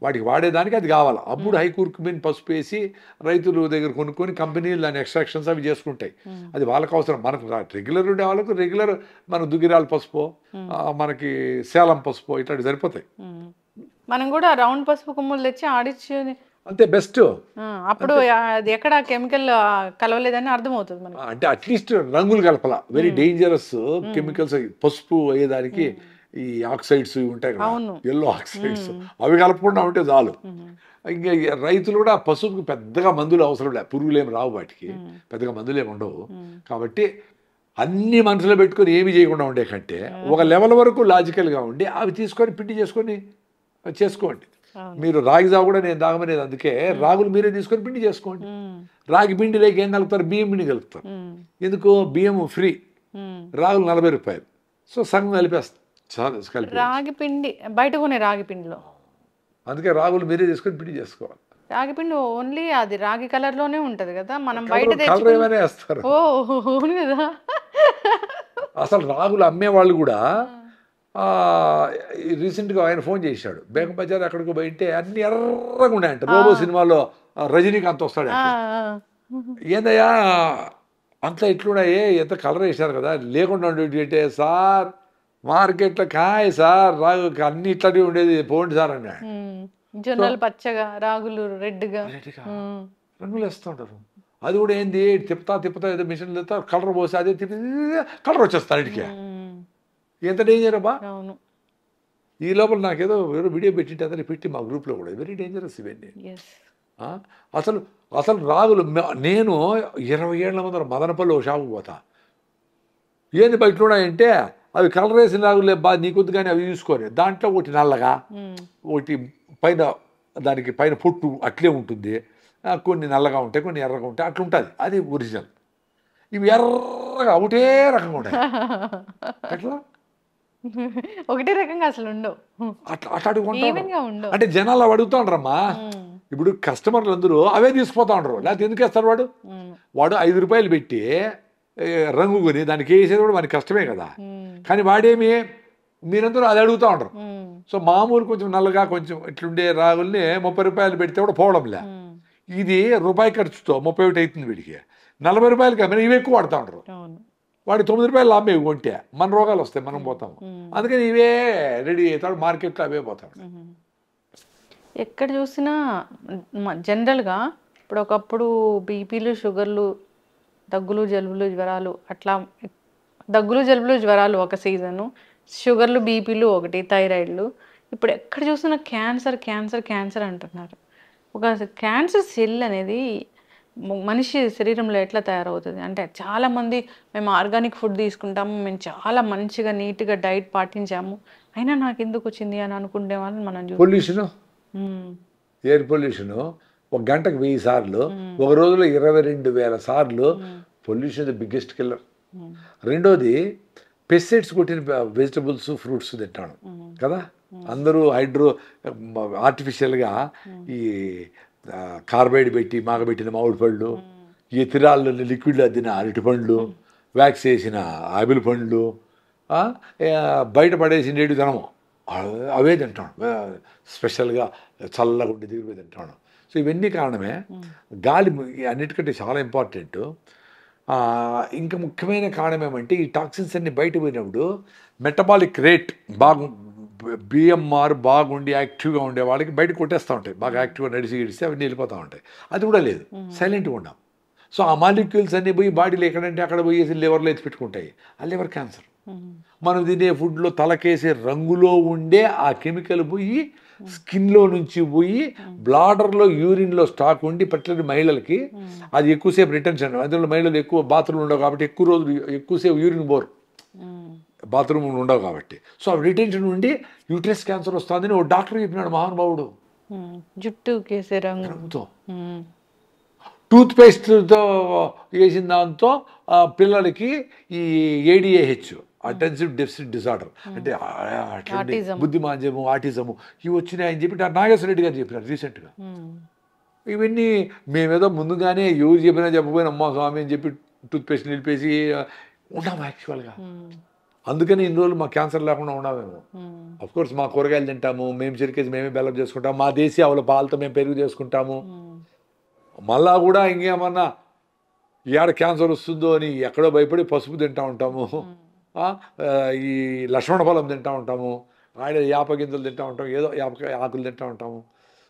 వాటికి వాడేదానికి అది కావాలి. అప్పుడు హై కుర్కుమిన్ పసుపు వేసి రైతుల దగ్గర కొనుక్కొని కంపెనీలు దాని ఎక్స్ట్రాక్షన్స్ అవి చేసుకుంటాయి. అది వాళ్ళకి అవసరం. మనకు రెగ్యులర్ ఉండే వాళ్ళకు రెగ్యులర్ మనకు దుగ్గిరాల పసుపు, మనకి సేలం పసుపు ఇట్లాంటివి సరిపోతాయి. మనం కూడా రౌండ్ పసుపు కొమ్ములు తెచ్చి ఆడిచ్చి అంతే బెస్ట్. అప్పుడు అది ఎక్కడ కెమికల్ కలవలేదని అర్థమవుతుంది మనకి. అంటే అట్లీస్ట్ రంగులు కలపల. వెరీ డేంజరస్ కెమికల్స్ పసుపు అయ్యేదానికి ఈ ఆక్సైడ్స్ ఉంటాయి కదా, ఎల్లో ఆక్సైడ్స్, అవి కలపకుండా ఉంటే చాలు. ఇంకా రైతులు కూడా పసుపుకి పెద్దగా మందులు అవసరం లేదు, పురుగులు ఏమి రావు వాటికి, పెద్దగా మందులు ఏమి ఉండవు. కాబట్టి అన్ని మనసులో పెట్టుకొని ఏమి చేయకుండా ఉండే కంటే ఒక లెవెల్ వరకు లాజికల్గా ఉండి అవి తీసుకొని పిండి చేసుకొని చేసుకోండి. మీరు రాగి జావ కూడా నేను తాగమనేది అందుకే. రాగులు మీరే తీసుకొని పిండి చేసుకోండి. రాగి పిండి లేక ఏం కలుపుతారు? బియ్యం పిండి కలుపుతారు. ఎందుకు? బియ్యం ఫ్రీ, రాగులు 40 రూపాయలు. సో సగం కలిపేస్తాం. రాగి పిండి బయట కొనే రాగి పిండిలో, అందుకే రాగులు మీరే తీసుకొని పిండి చేసుకోవాలి. రాగి పిండి ఓన్లీ అది రాగి కలర్ లోనే ఉంటది కదా, మనం బయట కలర్ ఏమైనా వేస్తారు. అవును కదా. అసలు రాగులు అమ్మే వాళ్ళు కూడా రీసెంట్గా ఆయన ఫోన్ చేశాడు, బేగం బజార్ అక్కడికి పోయింటే అన్ని ఎర్రగా ఉన్నాయంట. రోబో సినిమాలో రజనీకాంత్ వస్తాడు. ఏందయ్యా అంతా ఇట్లున్నాయి, ఎంత కలర్ వేసారు కదా, లేకుండా ఉండేటి సార్ మార్కెట్లో కాయ సార్, రాగు అన్ని ఇట్లాంటివి ఉండేది, పోండి సార్ అన్నాడు. జొన్నలు పచ్చగా, రాగులు రెడ్గా రంగులు వేస్తుంటారు. అది కూడా ఏంది, తిప్పుతా ఏదో మిషన్ తిప్పుతా కలర్ పోసి అదే తిప్పి కలర్ వచ్చేస్తారు ఇంటికి. ఎంత డేంజర్ అబ్బా. ఈ లోపల నాకేదో వేరే వీడియో పెట్టింటే అతను పెట్టి మా గ్రూప్లో కూడా వెరీ డేంజరస్ ఇవన్నీ. అసలు రాగులు నేను 20 ఏళ్ల ముందర మదనపల్లి ఒక షాపుకి పోతా, ఏంది బయట ఉన్నాయంటే అవి కలర్ వేసిన రాగులే బా నీకొద్దు కానీ అవి చూసుకొని, దాంట్లో ఒకటి నల్లగా ఒకటి పైన దానికి పైన పొట్టు అట్లే ఉంటుంది, కొన్ని నల్లగా ఉంటాయి కొన్ని ఎర్రగా ఉంటాయి, అట్లా ఉంటుంది. అది ఒరిజినల్. ఇవి ఎర్రగా ఒకటే రకంగా ఉంటాయి. అట్లా ఒకటే రకంగా అసలు ఉండవు. అంటే జనాలు అవి అడుగుతా ఉంటారమ్మా. ఇప్పుడు కస్టమర్లు అందరూ అవే తీసుకుపోతా ఉంటారు. లేకపోతే ఎందుకు వేస్తారు? వాడు 5 రూపాయలు పెట్టి రంగు కొని దానికి వేసేది కూడా మనకి కష్టమే కదా. కానీ వాడేమి మీరందరూ అది అడుగుతూ ఉంటారు. సో మామూలు కొంచెం నల్లగా కొంచెం ఇట్లుండే రాగుల్ని 30 రూపాయలు పెడితే కూడా పోవడంలే. ఇది రూపాయి ఖర్చుతో 31 అవుతుంది వీడికి. 40 రూపాయలకి మరి ఇవి ఎక్కువ వాడుతూ ఉంటారు. వాడు 9 రూపాయలు లాభం ఇవి కొంటే మన రోగాలు వస్తాయి, మనం పోతాము. అందుకని ఇవే రెడీ అవుతాడు, మార్కెట్లో అవే పోతాడు. ఎక్కడ చూసినా జనరల్గా ఇప్పుడు ఒకప్పుడు బీపీలు, షుగర్లు, దగ్గులు, జలుబులు, జ్వరాలు, అట్లా దగ్గులు, జలుబులు, జ్వరాలు ఒక సీజను, షుగర్లు, బీపీలు ఒకటి, థైరాయిడ్లు. ఇప్పుడు ఎక్కడ చూసినా క్యాన్సర్ క్యాన్సర్ క్యాన్సర్ అంటున్నారు. ఒక క్యాన్సర్ సెల్ అనేది మనిషి శరీరంలో ఎట్లా తయారవుతుంది అంటే, చాలామంది మేము ఆర్గానిక్ ఫుడ్ తీసుకుంటాము, మేము చాలా మంచిగా నీట్గా డైట్ పాటించాము, అయినా నాకు ఎందుకు వచ్చింది అని అనుకునే వాళ్ళని మనం పొల్యూషన్, ఎయిర్ పొల్యూషన్ ఒక గంటకు 1000 సార్లు, ఒక రోజులో 22,000 సార్లు. Pollution the biggest killer. రెండోది పెస్టిసైడ్స్ కొట్టిన వెజిటబుల్స్, ఫ్రూట్స్ తింటాను కదా. అందరూ ఆర్టిఫిషియల్గా ఈ కార్బైడ్ పెట్టి మాగబెట్టిన మామిడి పళ్ళు, ఈ తిరాళ్ళు లిక్విడ్లు అద్దిన అరటి పండ్లు, వ్యాక్స్ వేసిన ఆపిల్ పండ్లు, బయట పడేసి నేడు తినము, అవే తింటాను. స్పెషల్గా చల్లగా ఉండి దిగుబడి తింటాను. సో ఇవన్నీ కారణమే. గాలి అన్నిటికంటే చాలా ఇంపార్టెంట్. ఇంకా ముఖ్యమైన కారణం ఏమంటే ఈ టాక్సిన్స్ అన్ని బయట పోయినప్పుడు మెటబాలిక్ రేట్ బిఎంఆర్ బాగుండి యాక్టివ్గా ఉండే వాళ్ళకి బయట కొట్టేస్తూ ఉంటాయి. బాగా యాక్టివ్గా నడిచి అవన్నీ వెళ్ళిపోతూ ఉంటాయి. అది కూడా లేదు, సైలెంట్గా ఉన్నాం. సో ఆ మాలిక్యూల్స్ అన్నీ పోయి బాడీలో ఎక్కడంటే అక్కడ పోయేసి లివర్లో ఎత్తి పెట్టుకుంటాయి. ఆ లివర్ క్యాన్సర్. మనం తినే ఫుడ్లో తలకేసే రంగులో ఉండే ఆ కెమికల్ పోయి స్కిన్లో నుంచి పోయి బ్లాడర్లో, యూరిన్లో స్టాక్ ఉండి పర్టికులర్ మహిళలకి అది ఎక్కువసేపు రిటెన్షన్. అందులో మహిళలు ఎక్కువ బాత్రూమ్లు ఉండవు కాబట్టి ఎక్కువ రోజులు ఎక్కువసేపు యూరిన్ బోర్, బాత్రూమ్ ఉండవు కాబట్టి. సో ఆ రిటెన్షన్ ఉండి యూట్రస్ క్యాన్సర్ వస్తుందని ఓ డాక్టర్ చెప్పినాడు మహానుభావుడు. జుట్టు కేసే రంగుతో, టూత్ పేస్ట్తో వేసిన దాంతో పిల్లలకి ఈ ADHD, అటెన్సివ్ డెఫిసిట్ డిసార్డర్, అంటే బుద్ధిమాంద్యము, ఆటిజము ఇవి వచ్చినాయని చెప్పి నాగేశ్వర రెడ్డి గారు చెప్పినారు రీసెంట్గా. ఇవన్నీ మేమేదో ముందుగానే ఎవరు చెప్పినా చెప్పకపోయినా అమ్మా స్వామి అని చెప్పి టూత్ పేస్ట్ నిలిపేసి ఉన్నాము యాక్చువల్గా. అందుకని ఇన్ని రోజులు మా క్యాన్సర్ లేకుండా ఉన్నామేమో. అఫ్ కోర్స్ మా కూరగాయలు తింటాము, మేము చిరికేసి మేమే బెల్లం చేసుకుంటాము, మా దేశీ ఆవుల పాలతో మేము పెరుగు చేసుకుంటాము. మళ్ళా కూడా ఇంకేమన్నా ఏడ క్యాన్సర్ వస్తుందో అని ఎక్కడో భయపడి పసుపు తింటూ ఉంటాము, ఈ లక్ష్మణ ఫలం తింటూ ఉంటాము, ఆడ యాప గింజలు తింటూ ఉంటాం, ఏదో యాపకాయ ఆకులు తింటూ ఉంటాము.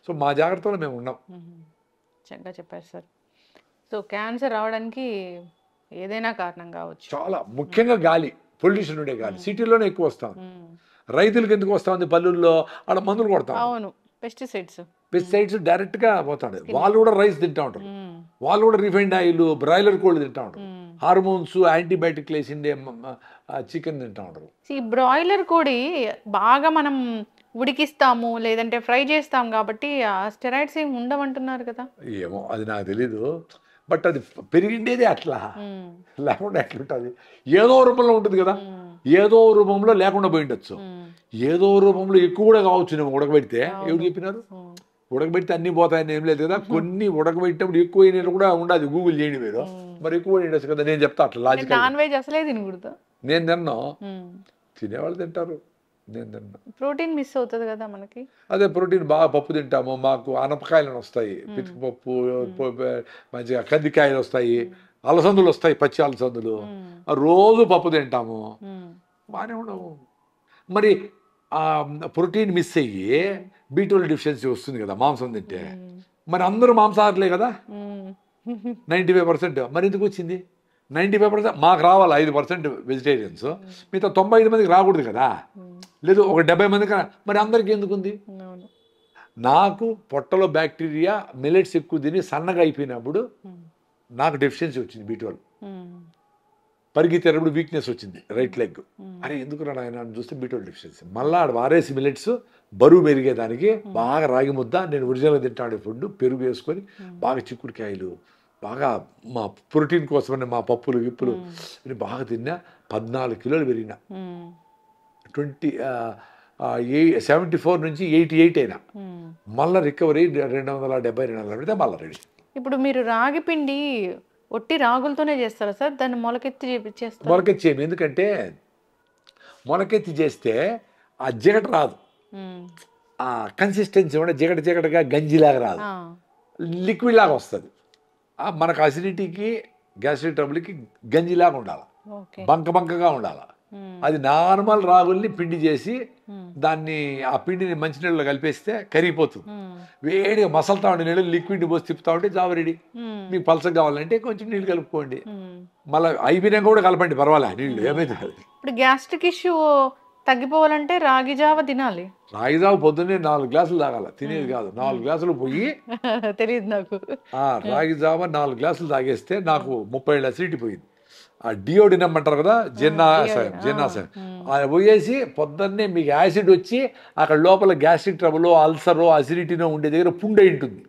సో మా జాగ్రత్తలో మేము ఉన్నాం. చక్కగా చెప్పారు సార్. సో క్యాన్సర్ రావడానికి ఏదైనా కారణం కావచ్చు. చాలా ముఖ్యంగా గాలి, పొల్యూషన్ ఉండే గాలి సిటీలోనే ఎక్కువ వస్తాం. రైతులకు ఎందుకు వస్తా ఉంది? పల్లెల్లో ఆడ మందులు కొడతాం. అవును, పెస్టిసైడ్స్ డైరెక్ట్గా పోతాడు. వాళ్ళు కూడా రైస్ తింటూ ఉంటారు, వాళ్ళు కూడా రిఫైండ్ ఆయిల్, బ్రాయిలర్ కోళ్ళు తింటూ ఉంటారు, హార్మోన్స్ యాంటీబయాటిక్ వేసిండే చికెన్ తింటూ ఉంటారు. ఈ బ్రాయిలర్ కోడి బాగా మనం ఉడికిస్తాము లేదంటే ఫ్రై చేస్తాం కాబట్టి ఆ స్టెరాయిడ్స్ ఏమి ఉండవంటున్నారు కదా. ఏమో అది నాకు తెలీదు, బట్ అది పెరిగిండేదే అట్లా, లేకుండా ఎట్లుంటుంది? ఏదో రూపంలో ఉంటుంది కదా, ఏదో రూపంలో లేకుండా పోయి ఉండొచ్చు, ఏదో రూపంలో ఎక్కువ కూడా కావచ్చు. నేను ఉడకబెడితే ఎవరు చెప్పినారు? ఉడకబెడితే అన్ని పోతాయని ఏం లేదు కదా. కొన్ని ఉడకబెట్టినప్పుడు ఎక్కువ అయినట్టు కూడా ఉండదు. గూగుల్ చేయండి మీరు, మరి ఎక్కువ ఉండొచ్చు కదా. నేను చెప్తా అట్లా లాజిక్. నాన్ వెజ్ అసలే తినకూడదు. నేను తిన్నా, తినేవాళ్ళు తింటారు, నేను తిన్నా. ప్రోటీన్ మిస్ అవుతుంది కదా మనకి. అదే ప్రోటీన్ బాగా పప్పు తింటాము, మాకు అనపకాయలు వస్తాయి, పితికిపప్పు, మంచిగా కందికాయలు వస్తాయి, అలసందులు వస్తాయి, పచ్చి అలసందులు, రోజు పప్పు తింటాము, బాగానే ఉండవు. మరి ఆ ప్రోటీన్ మిస్ అయ్యి B12 డెఫిషియన్సీ వస్తుంది కదా మాంసం తింటే. మరి అందరూ మాంసాహారులే కదా 95%. మరి ఎందుకు వచ్చింది 95%? మాకు రావాలి 5% వెజిటేరియన్స్, మిగతా 95 మందికి రాకూడదు కదా, లేదు ఒక 70 మందికి. మరి అందరికీ ఎందుకు ఉంది? నాకు పొట్టలో బ్యాక్టీరియా, మిల్లెట్స్ ఎక్కువ తిని సన్నగా అయిపోయినప్పుడు నాకు డెఫిషియన్సీ వచ్చింది B12. పరిగెత్తేటప్పుడు వీక్నెస్ వచ్చింది రైట్ లెగ్. అరే ఎందుకు రాయన చూస్తే B12 డెఫిషియన్సీ. మళ్ళీ ఆడ వారేసి మిల్లెట్స్ బరువు పెరిగేదానికి బాగా రాగి ముద్ద, నేను ఒరిజినల్గా తింటాడే ఫుడ్, పెరుగు వేసుకొని బాగా చిక్కుడుకాయలు, బాగా మా ప్రోటీన్ కోసమని మా పప్పులు గిప్పులు బాగా తిన్నా. 14 కిలోలు పెరిగిన. 74 నుంచి 88 అయినా. మళ్ళీ రికవరీ 270 పెడితే మళ్ళీ రెడీ. ఇప్పుడు మీరు రాగి పిండి ఒట్టి రాగులతోనే చేస్తారా సార్? దాన్ని మొలకెత్తి చేస్తారు? మొలకెత్తి చేయము, ఎందుకంటే మొలకెత్తి చేస్తే ఆ జిగట రాదు, ఆ కన్సిస్టెన్సీ కూడా జిగటగా గంజిలాగా రాదు, లిక్విడ్ లాగా వస్తుంది. మనకు అసిడిటీకి, గ్యాస్ట్రిక్ ట్రబుల్కి గంజిలాగా ఉండాలి, బంకగా ఉండాలి. అది నార్మల్ రాగుల్ని పిండి చేసి దాన్ని ఆ పిండిని మంచినీళ్ళలో కలిపేస్తే కరిగిపోతుంది. వేడిగా మసలుతా ఉండే నీళ్ళు లిక్విడ్ పోసి తిప్పుతా ఉంటే జావ రెడీ. మీకు పలసగా కావాలంటే కొంచెం నీళ్ళు కలుపుకోండి, మళ్ళీ అయిపోయినాక కూడా కలపండి, పర్వాలే, నీళ్ళు ఏమైతే. ఇప్పుడు గ్యాస్ట్రిక్ ఇష్యూ తగ్గిపోవాలంటే రాగి జావ తినాలి. రాగి జావ పొద్దున్నే 4 గ్లాసులు తాగాల, తినేది కాదు. 4 గ్లాసులు పోయి తెలియదు నాకు. రాగి జావ 4 గ్లాసులు తాగేస్తే నాకు 30 ఏళ్ళ అసిడిటీ పోయింది. ఆ డియోడినం అంటారు కదా, జీర్ణాశయం, అది పోయేసి పొద్దున్నే మీకు యాసిడ్ వచ్చి అక్కడ లోపల గ్యాస్ట్రిక్ ట్రబుల్, అల్సరో, అసిడిటీనో ఉండే దగ్గర పుండు అయి ఉంటుంది.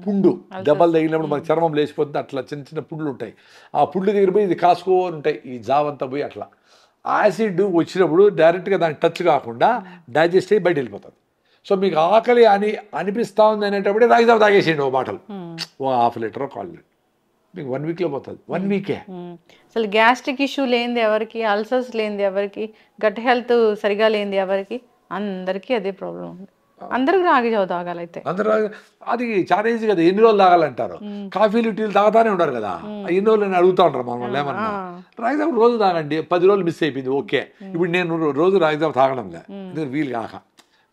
పుండు దెబ్బలు తగిలినప్పుడు మనకి చర్మం లేచిపోతుంది, అట్లా చిన్న చిన్న పుండ్లు ఉంటాయి. ఆ పుండ్లు దగ్గర పోయి ఇది కాసుకోని ఉంటాయి, ఈ జావంతా పోయి అట్లా యాసిడ్ వచ్చినప్పుడు డైరెక్ట్గా దానికి టచ్ కాకుండా డైజెస్ట్ అయ్యి బయట వెళ్ళిపోతుంది. సో మీకు ఆకలి అనిపిస్తూ ఉంది అనేటప్పుడే రాగి జావ తాగేసేయండి, ఓ బాటలు, ఓ ½ లీటర్, 1/4 లీటర్, మీకు 1 వీక్లో పోతుంది. 1 వీకే. అసలు గ్యాస్ట్రిక్ ఇష్యూ లేనిది ఎవరికి, అల్సర్స్ లేనిది ఎవరికి, గట్ హెల్త్ సరిగా లేనిది ఎవరికి, అందరికీ అదే ప్రాబ్లం ఉంది. అందరికి రాగి జావ తాగాలైతే. అందరూ అది చాలా ఈజీ కదా. ఎన్ని రోజులు తాగాలంటారు? కాఫీలు టీలు తాగుతానే ఉంటారు కదా, ఎన్ని రోజులు నేను అడుగుతూ ఉంటారు మమ్మల్ని ఏమన్నా. రాగి జావ రోజు తాగండి, 10 రోజులు మిస్ అయిపోయింది, ఓకే. ఇప్పుడు నేను రోజు రాగి జావ తాగడంలే, ఎందుకంటే వీలు కాక.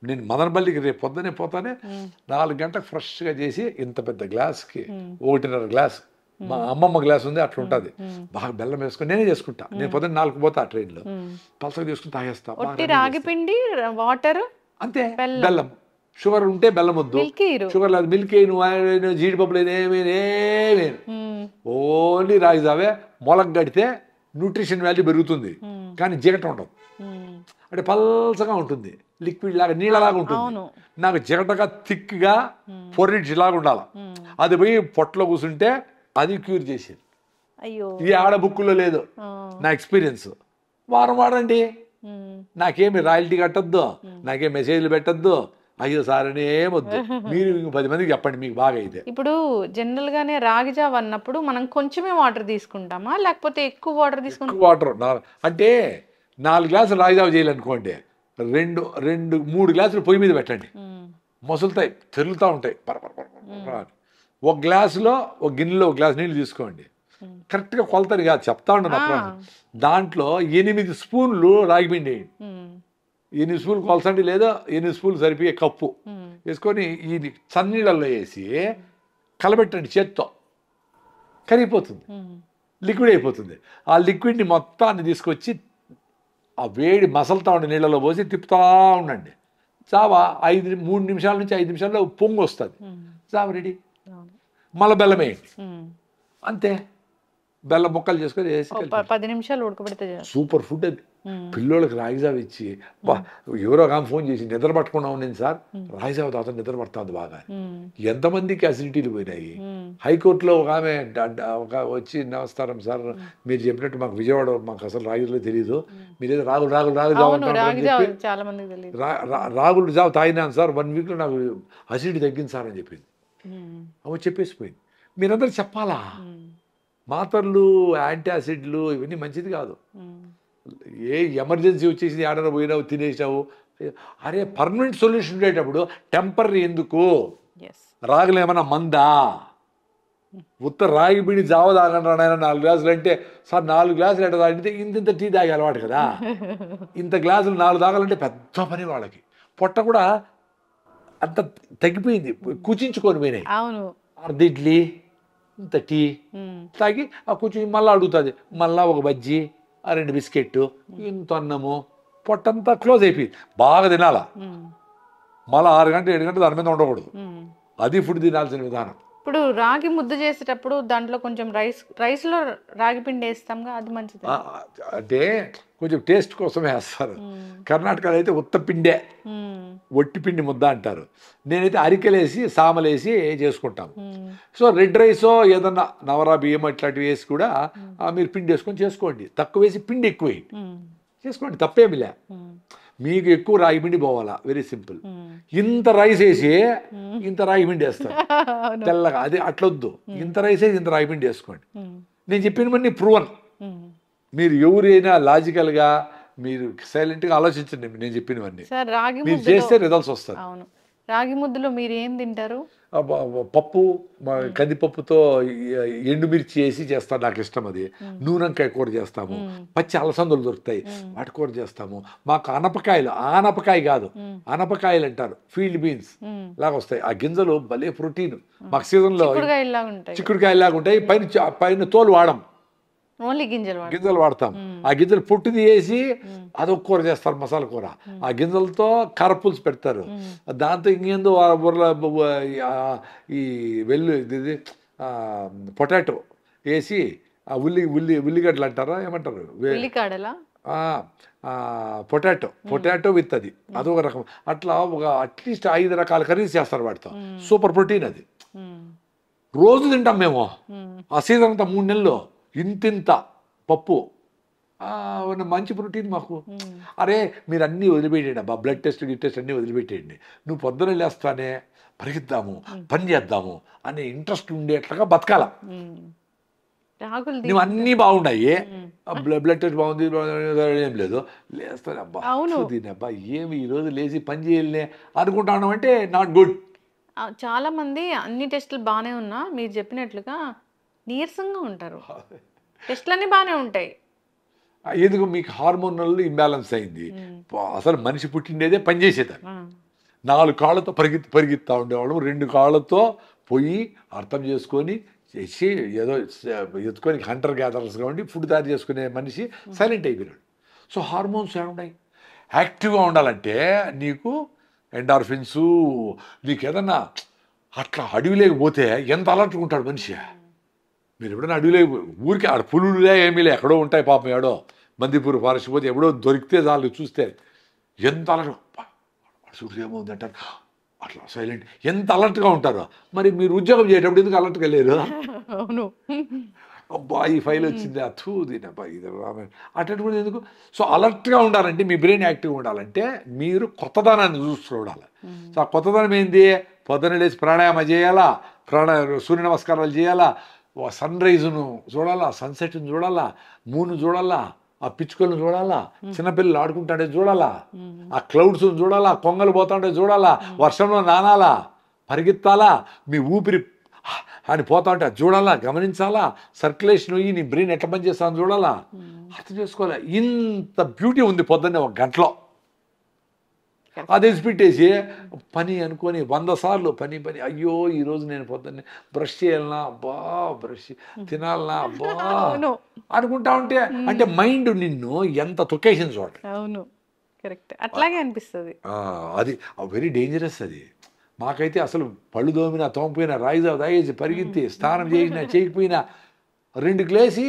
నేను మదనపల్లికి రేపు పొద్దునే పోతానే 4 గంటలకు ఫ్రెష్గా చేసి ఇంత పెద్ద గ్లాస్కి 1.5 గ్లాస్, మా అమ్మమ్మ గ్లాస్ ఉంది అట్లా ఉంటుంది, బాగా బెల్లం వేసుకొని నేనే చేసుకుంటా. నేను పొద్దున్న 4కి పోతా ఆ ట్రైన్లో, పలసగా తీసుకుని తాగేస్తా. రాగి పిండి, వాటర్, అంతే, బెల్లం. షుగర్ ఉంటే బెల్లం వద్దు, షుగర్ లేదు, మిల్క్ అయిన జీడిపప్పులు ఏమేమి ఓన్లీ రాగి జావే. మొలక గడితే న్యూట్రిషన్ వాల్యూ పెరుగుతుంది, కానీ జిగట ఉండదు. అంటే పల్సగా ఉంటుంది, లిక్విడ్ లాగా, నీళ్ళలాగా ఉంటుంది. నాకు జిగటగా థిక్గా పొర్రిడ్జ్ లాగా ఉండాలి. అది పోయి పొట్టలో కూర్చుంటే అది క్యూర్ చేసేది. ఈ ఆడ బుక్కులో లేదు నా ఎక్స్పీరియన్స్. వాడండి, నాకేమి రాయల్టీ కట్టద్దు, నాకేం మెసేజ్లు పెట్టద్దు, అయ్యో సార్ అని ఏమొద్దు, మీరు 10 మందికి చెప్పండి మీకు బాగా అయితే. ఇప్పుడు జనరల్ గానే రాగి జావ అన్నప్పుడు మనం కొంచెమే వాటర్ తీసుకుంటామా, లేకపోతే ఎక్కువ వాటర్ తీసుకుంటాం? వాటర్ అంటే 4 గ్లాసులు రాగిజావ చేయాలనుకోండి, 3 గ్లాసులు పొయ్యి మీద పెట్టండి, మొసలుతాయి, తెరులుతూ ఉంటాయి అని. ఒక గ్లాసులో ఒక గిన్నెలో ఒక గ్లాస్ నీళ్ళు తీసుకోండి, కరెక్ట్గా కొలతని కాదు చెప్తా ఉండను అప్పుడు. దాంట్లో 8 స్పూన్లు రాగిపిండి వేయండి, 8 స్పూన్లు కొలసండి, లేదా 8 స్పూన్లు సరిపోయే కప్పు వేసుకొని ఈ చన్నీళ్ళల్లో వేసి కలబెట్టండి, చేత్తో కరిగిపోతుంది, లిక్విడ్ అయిపోతుంది. ఆ లిక్విడ్ని మొత్తాన్ని తీసుకొచ్చి ఆ వేడి మసలుతా ఉండే నీళ్ళలో పోసి తిప్పుతూ ఉండండి. జావా 3 నిమిషాల నుంచి 5 నిమిషాల్లో పొంగు వస్తుంది, జావా రెడీ. మళ్ళీ బెల్లం వేయండి, అంతే. బెల్లం ముక్కలు చేసుకొని వేసి 10 నిమిషాలు ఉడకబెడితే సూపర్ ఫుడ్ అది. పిల్లోళ్ళకి రాగిజావ ఇచ్చి, బా ఎవరో ఒక ఫోన్ చేసి నిద్ర పట్టుకున్నా ఉండింది సార్, రాగిజావ తాత నిద్ర పడుతుంది బాగా. ఎంతమందికి అసిడిటీలు పోయినాయి. హైకోర్టులో ఒక ఆమె వచ్చి, నమస్కారం సార్, మీరు చెప్పినట్టు మాకు విజయవాడ మాకు అసలు రాగిలో తెలియదు, మీరేదో రాగులు రాగులు జావ తాగినాను సార్, 1 వీక్లో నాకు అసిడిటీ తగ్గింది సార్ అని చెప్పింది. అవి చెప్పేసిపోయింది. మీరందరూ చెప్పాలా, మాత్రలు యాంటాసిడ్లు ఇవన్నీ మంచిది కాదు. ఏ ఎమర్జెన్సీ వచ్చేసి ఆడన పోయినావు తినేసావు, అరే పర్మనెంట్ సొల్యూషన్ ఉండేటప్పుడు టెంపరీ ఎందుకు? రాగులు ఏమన్నా మందా? ఉత్త రాగి బిడి జావ తాగండి నాయన 4 గ్లాసులు అంటే, సార్ 4 గ్లాసులు ఎట్లా తాగితే ఇంత టీ తాగే అలవాటు కదా, ఇంత గ్లాసులు 4 తాగాలంటే పెద్ద పని వాళ్ళకి. పొట్ట కూడా అంత తగ్గిపోయింది, కుచించుకొని పోయినాయి. అర్ధ ఇడ్లీ ఇంత టీ తాగి ఆ కూర్చుని మళ్ళీ అడుగుతుంది, మళ్ళీ ఒక బజ్జీ, ఆ 2 బిస్కెట్, ఇంత అన్నము, పొట్టంతా క్లోజ్ అయిపోయింది. బాగా తినాలా, మళ్ళీ 6 గంటలు 7 గంటలు దాని మీద ఉండకూడదు. అది ఫుడ్ తినాల్సిన విధానం. ఇప్పుడు రాగి ముద్ద చేసేటప్పుడు దాంట్లో కొంచెం రైస్లో రాగి పిండి వేస్తాంగా, అది మంచిది అంటే కొంచెం టేస్ట్ కోసం వేస్తారు. కర్ణాటకలో అయితే ఉత్త పిండే, ఒట్టి పిండి ముద్ద అంటారు. నేనైతే అరికెలేసి సామలేసి చేసుకుంటాము. సో రెడ్ రైసో ఏదన్నా నవరా బియ్యం అట్లాంటివి వేసి కూడా మీరు పిండి వేసుకొని చేసుకోండి. తక్కువ వేసి పిండి ఎక్కువ వేయండి, చేసుకోండి, తప్పేమిలే. మీకు ఎక్కువ రాగి పిండి పోవాలా, వెరీ సింపుల్. ఇంత రైస్ వేసి ఇంత రాగి పిండి వేస్తారు తెల్లగా, అది అట్లొద్దు. ఇంత రైస్ వేసి ఇంత రాగి పిండి వేసుకోండి. నేను చెప్పినవన్నీ ప్రూవన్. మీరు ఎవరైనా లాజికల్గా మీరు సైలెంట్గా ఆలోచించండి, నేను చెప్పినవన్నీ మీరు చేస్తే రిజల్ట్స్ వస్తారు. రాగి ముద్దలో మీరు ఏం తింటారు? పప్పు, కందిపప్పుతో ఎండుమిర్చి వేసి చేస్తాను, నాకు ఇష్టం అది. నూనెంకాయ కూర చేస్తాము, పచ్చి అలసందులు దొరుకుతాయి, వాటి కూర చేస్తాము. మాకు అనపకాయలు, ఆనపకాయ కాదు అనపకాయలు అంటారు, ఫీల్డ్ బీన్స్ లాగా వస్తాయి. ఆ గింజలు భలే ప్రోటీన్. మాకు సీజన్లో చిక్కుడుకాయలాగా ఉంటాయి, పైన తోలు వాడం, ఓన్లీ గింజలు వాడతాం. ఆ గింజలు పొట్టు తీసి అదొక కూర చేస్తారు, మసాలా కూర. ఆ గింజలతో కారపులుసు పెడతారు. దాంతో ఇంకేందో ఈ ఇది పొటాటో వేసి, ఆ ఉల్లిగడ్డలు అంటారా ఏమంటారు, పొటాటో విత్ అది, అదొక రకం. అట్లా ఒక అట్లీస్ట్ 5 రకాల కర్రీస్ చేస్తారు వాటితో. సూపర్ ప్రోటీన్ అది. రోజు తింటాం మేము ఆ సీజన్ అంతా, 3 నెలలు ఇంతింత పప్పు, మంచి ప్రోటీన్ మాకు. అరే మీరు అన్నీ వదిలిపెట్టేయండి అబ్బా, బ్లడ్ టెస్ట్ అన్నీ వదిలిపెట్టేయండి. నువ్వు పొద్దున లేస్తానే పరిగెత్తాము, పని చేద్దాము అనే ఇంట్రెస్ట్ ఉండేట్లుగా బతకాల. నువ్వు అన్నీ బాగున్నాయి, బ్లడ్ టెస్ట్ బాగుంది, ఏం లేదు, లేస్తాను అబ్బా దీనబ్బా ఏమి ఈరోజు లేచి పని చేయలే అనుకుంటాను అంటే నాట్ గుడ్. చాలా మంది అన్ని టెస్టులు బాగానే ఉన్నా మీరు చెప్పినట్లుగా నీరసంగా ఉంటారు. టెస్ట్లన్నీ బాగానే ఉంటాయి, ఎందుకు? మీకు హార్మోనల్ ఇంబ్యాలెన్స్ అయింది. అసలు మనిషి పుట్టిండేదే పనిచేసేదాన్ని. 4 కాళ్ళతో పరిగెత్తా ఉండేవాళ్ళు, 2 కాళ్ళతో పోయి అర్థం చేసుకొని చేసి ఏదో ఎత్తుకొని హంటర్ గ్యాదరర్స్గా ఉండి ఫుడ్ తయారు చేసుకునే మనిషి సైలెంట్ అయిపోయినాడు. సో హార్మోన్స్ ఏమున్నాయి? యాక్టివ్గా ఉండాలంటే నీకు ఎండార్ఫిన్స్, నీకు ఏదన్నా అట్లా అడవిలేకపోతే ఎంత అలర్ట్గా ఉంటాడు మనిషి. మీరు ఎప్పుడైనా అడవిలో ఊరికి ఆడ పులులే ఏమీలే ఎక్కడో ఉంటాయి పాపం, ఏడో బందీపూర్ ఫారెస్ట్ పోతే ఎప్పుడో దొరికితే చాలు చూస్తే ఎంత అలర్ట్, చూడు ఏమవుంది అంటారు, అట్లా సైలెంట్, ఎంత అలర్ట్గా ఉంటారో. మరి మీరు ఉద్యోగం చేసేటప్పుడు ఎందుకు అలర్ట్గా లేరు? అబ్బా ఈ ఫైల్ వచ్చింది, అథూ దీనబ్బా ఇది అటువంటి ఎందుకు? సో అలర్ట్గా ఉండాలంటే, మీ బ్రెయిన్ యాక్టివ్గా ఉండాలంటే మీరు కొత్తదనాన్ని చూసుకోవాలి. సో ఆ కొత్తదనం ఏంది? పొద్దున లేచి ప్రాణాయామం చేయాలా, సూర్య నమస్కారాలు చేయాలా, సన్ రైజ్ను చూడాలా, సన్సెట్ను చూడాలా, మూన్ చూడాలా, ఆ పిచ్చుకలను చూడాలా, చిన్నపిల్లలు ఆడుకుంటాడే చూడాలా, ఆ క్లౌడ్స్ చూడాలా, కొంగలు పోతాంటే చూడాలా, వర్షంలో నానాలా, పరిగెత్తాలా, మీ ఊపిరి అని పోతా ఉంటే చూడాలా, గమనించాలా, సర్క్యులేషన్ అయ్యి నీ బ్రెయిన్ ఎట్లా పనిచేస్తాను చూడాలా, అర్థం చేసుకోవాలా. ఇంత బ్యూటీ ఉంది పొద్దున్నే ఒక గంటలో. అది ఎసిపెట్టేసి పని అనుకొని 100 సార్లు పని అయ్యో ఈరోజు నేను పొద్దున్నే బ్రష్ చేయాలనా, అబ్బా బ్రష్ తినాలనా, అబ్బా అనుకుంటా ఉంటే అంటే మైండ్ నిన్ను ఎంత తొక్కేసింది చూడండి. అవును, కరెక్ట్, అట్లాగే అనిపిస్తుంది. అది వెరీ డేంజరస్. అది మాకైతే అసలు పళ్ళు దోమినా తోమిపోయినా రాయిజా తాగేసి పరిగెత్తి స్నానం చేసినా చేయకపోయినా 2కి లేసి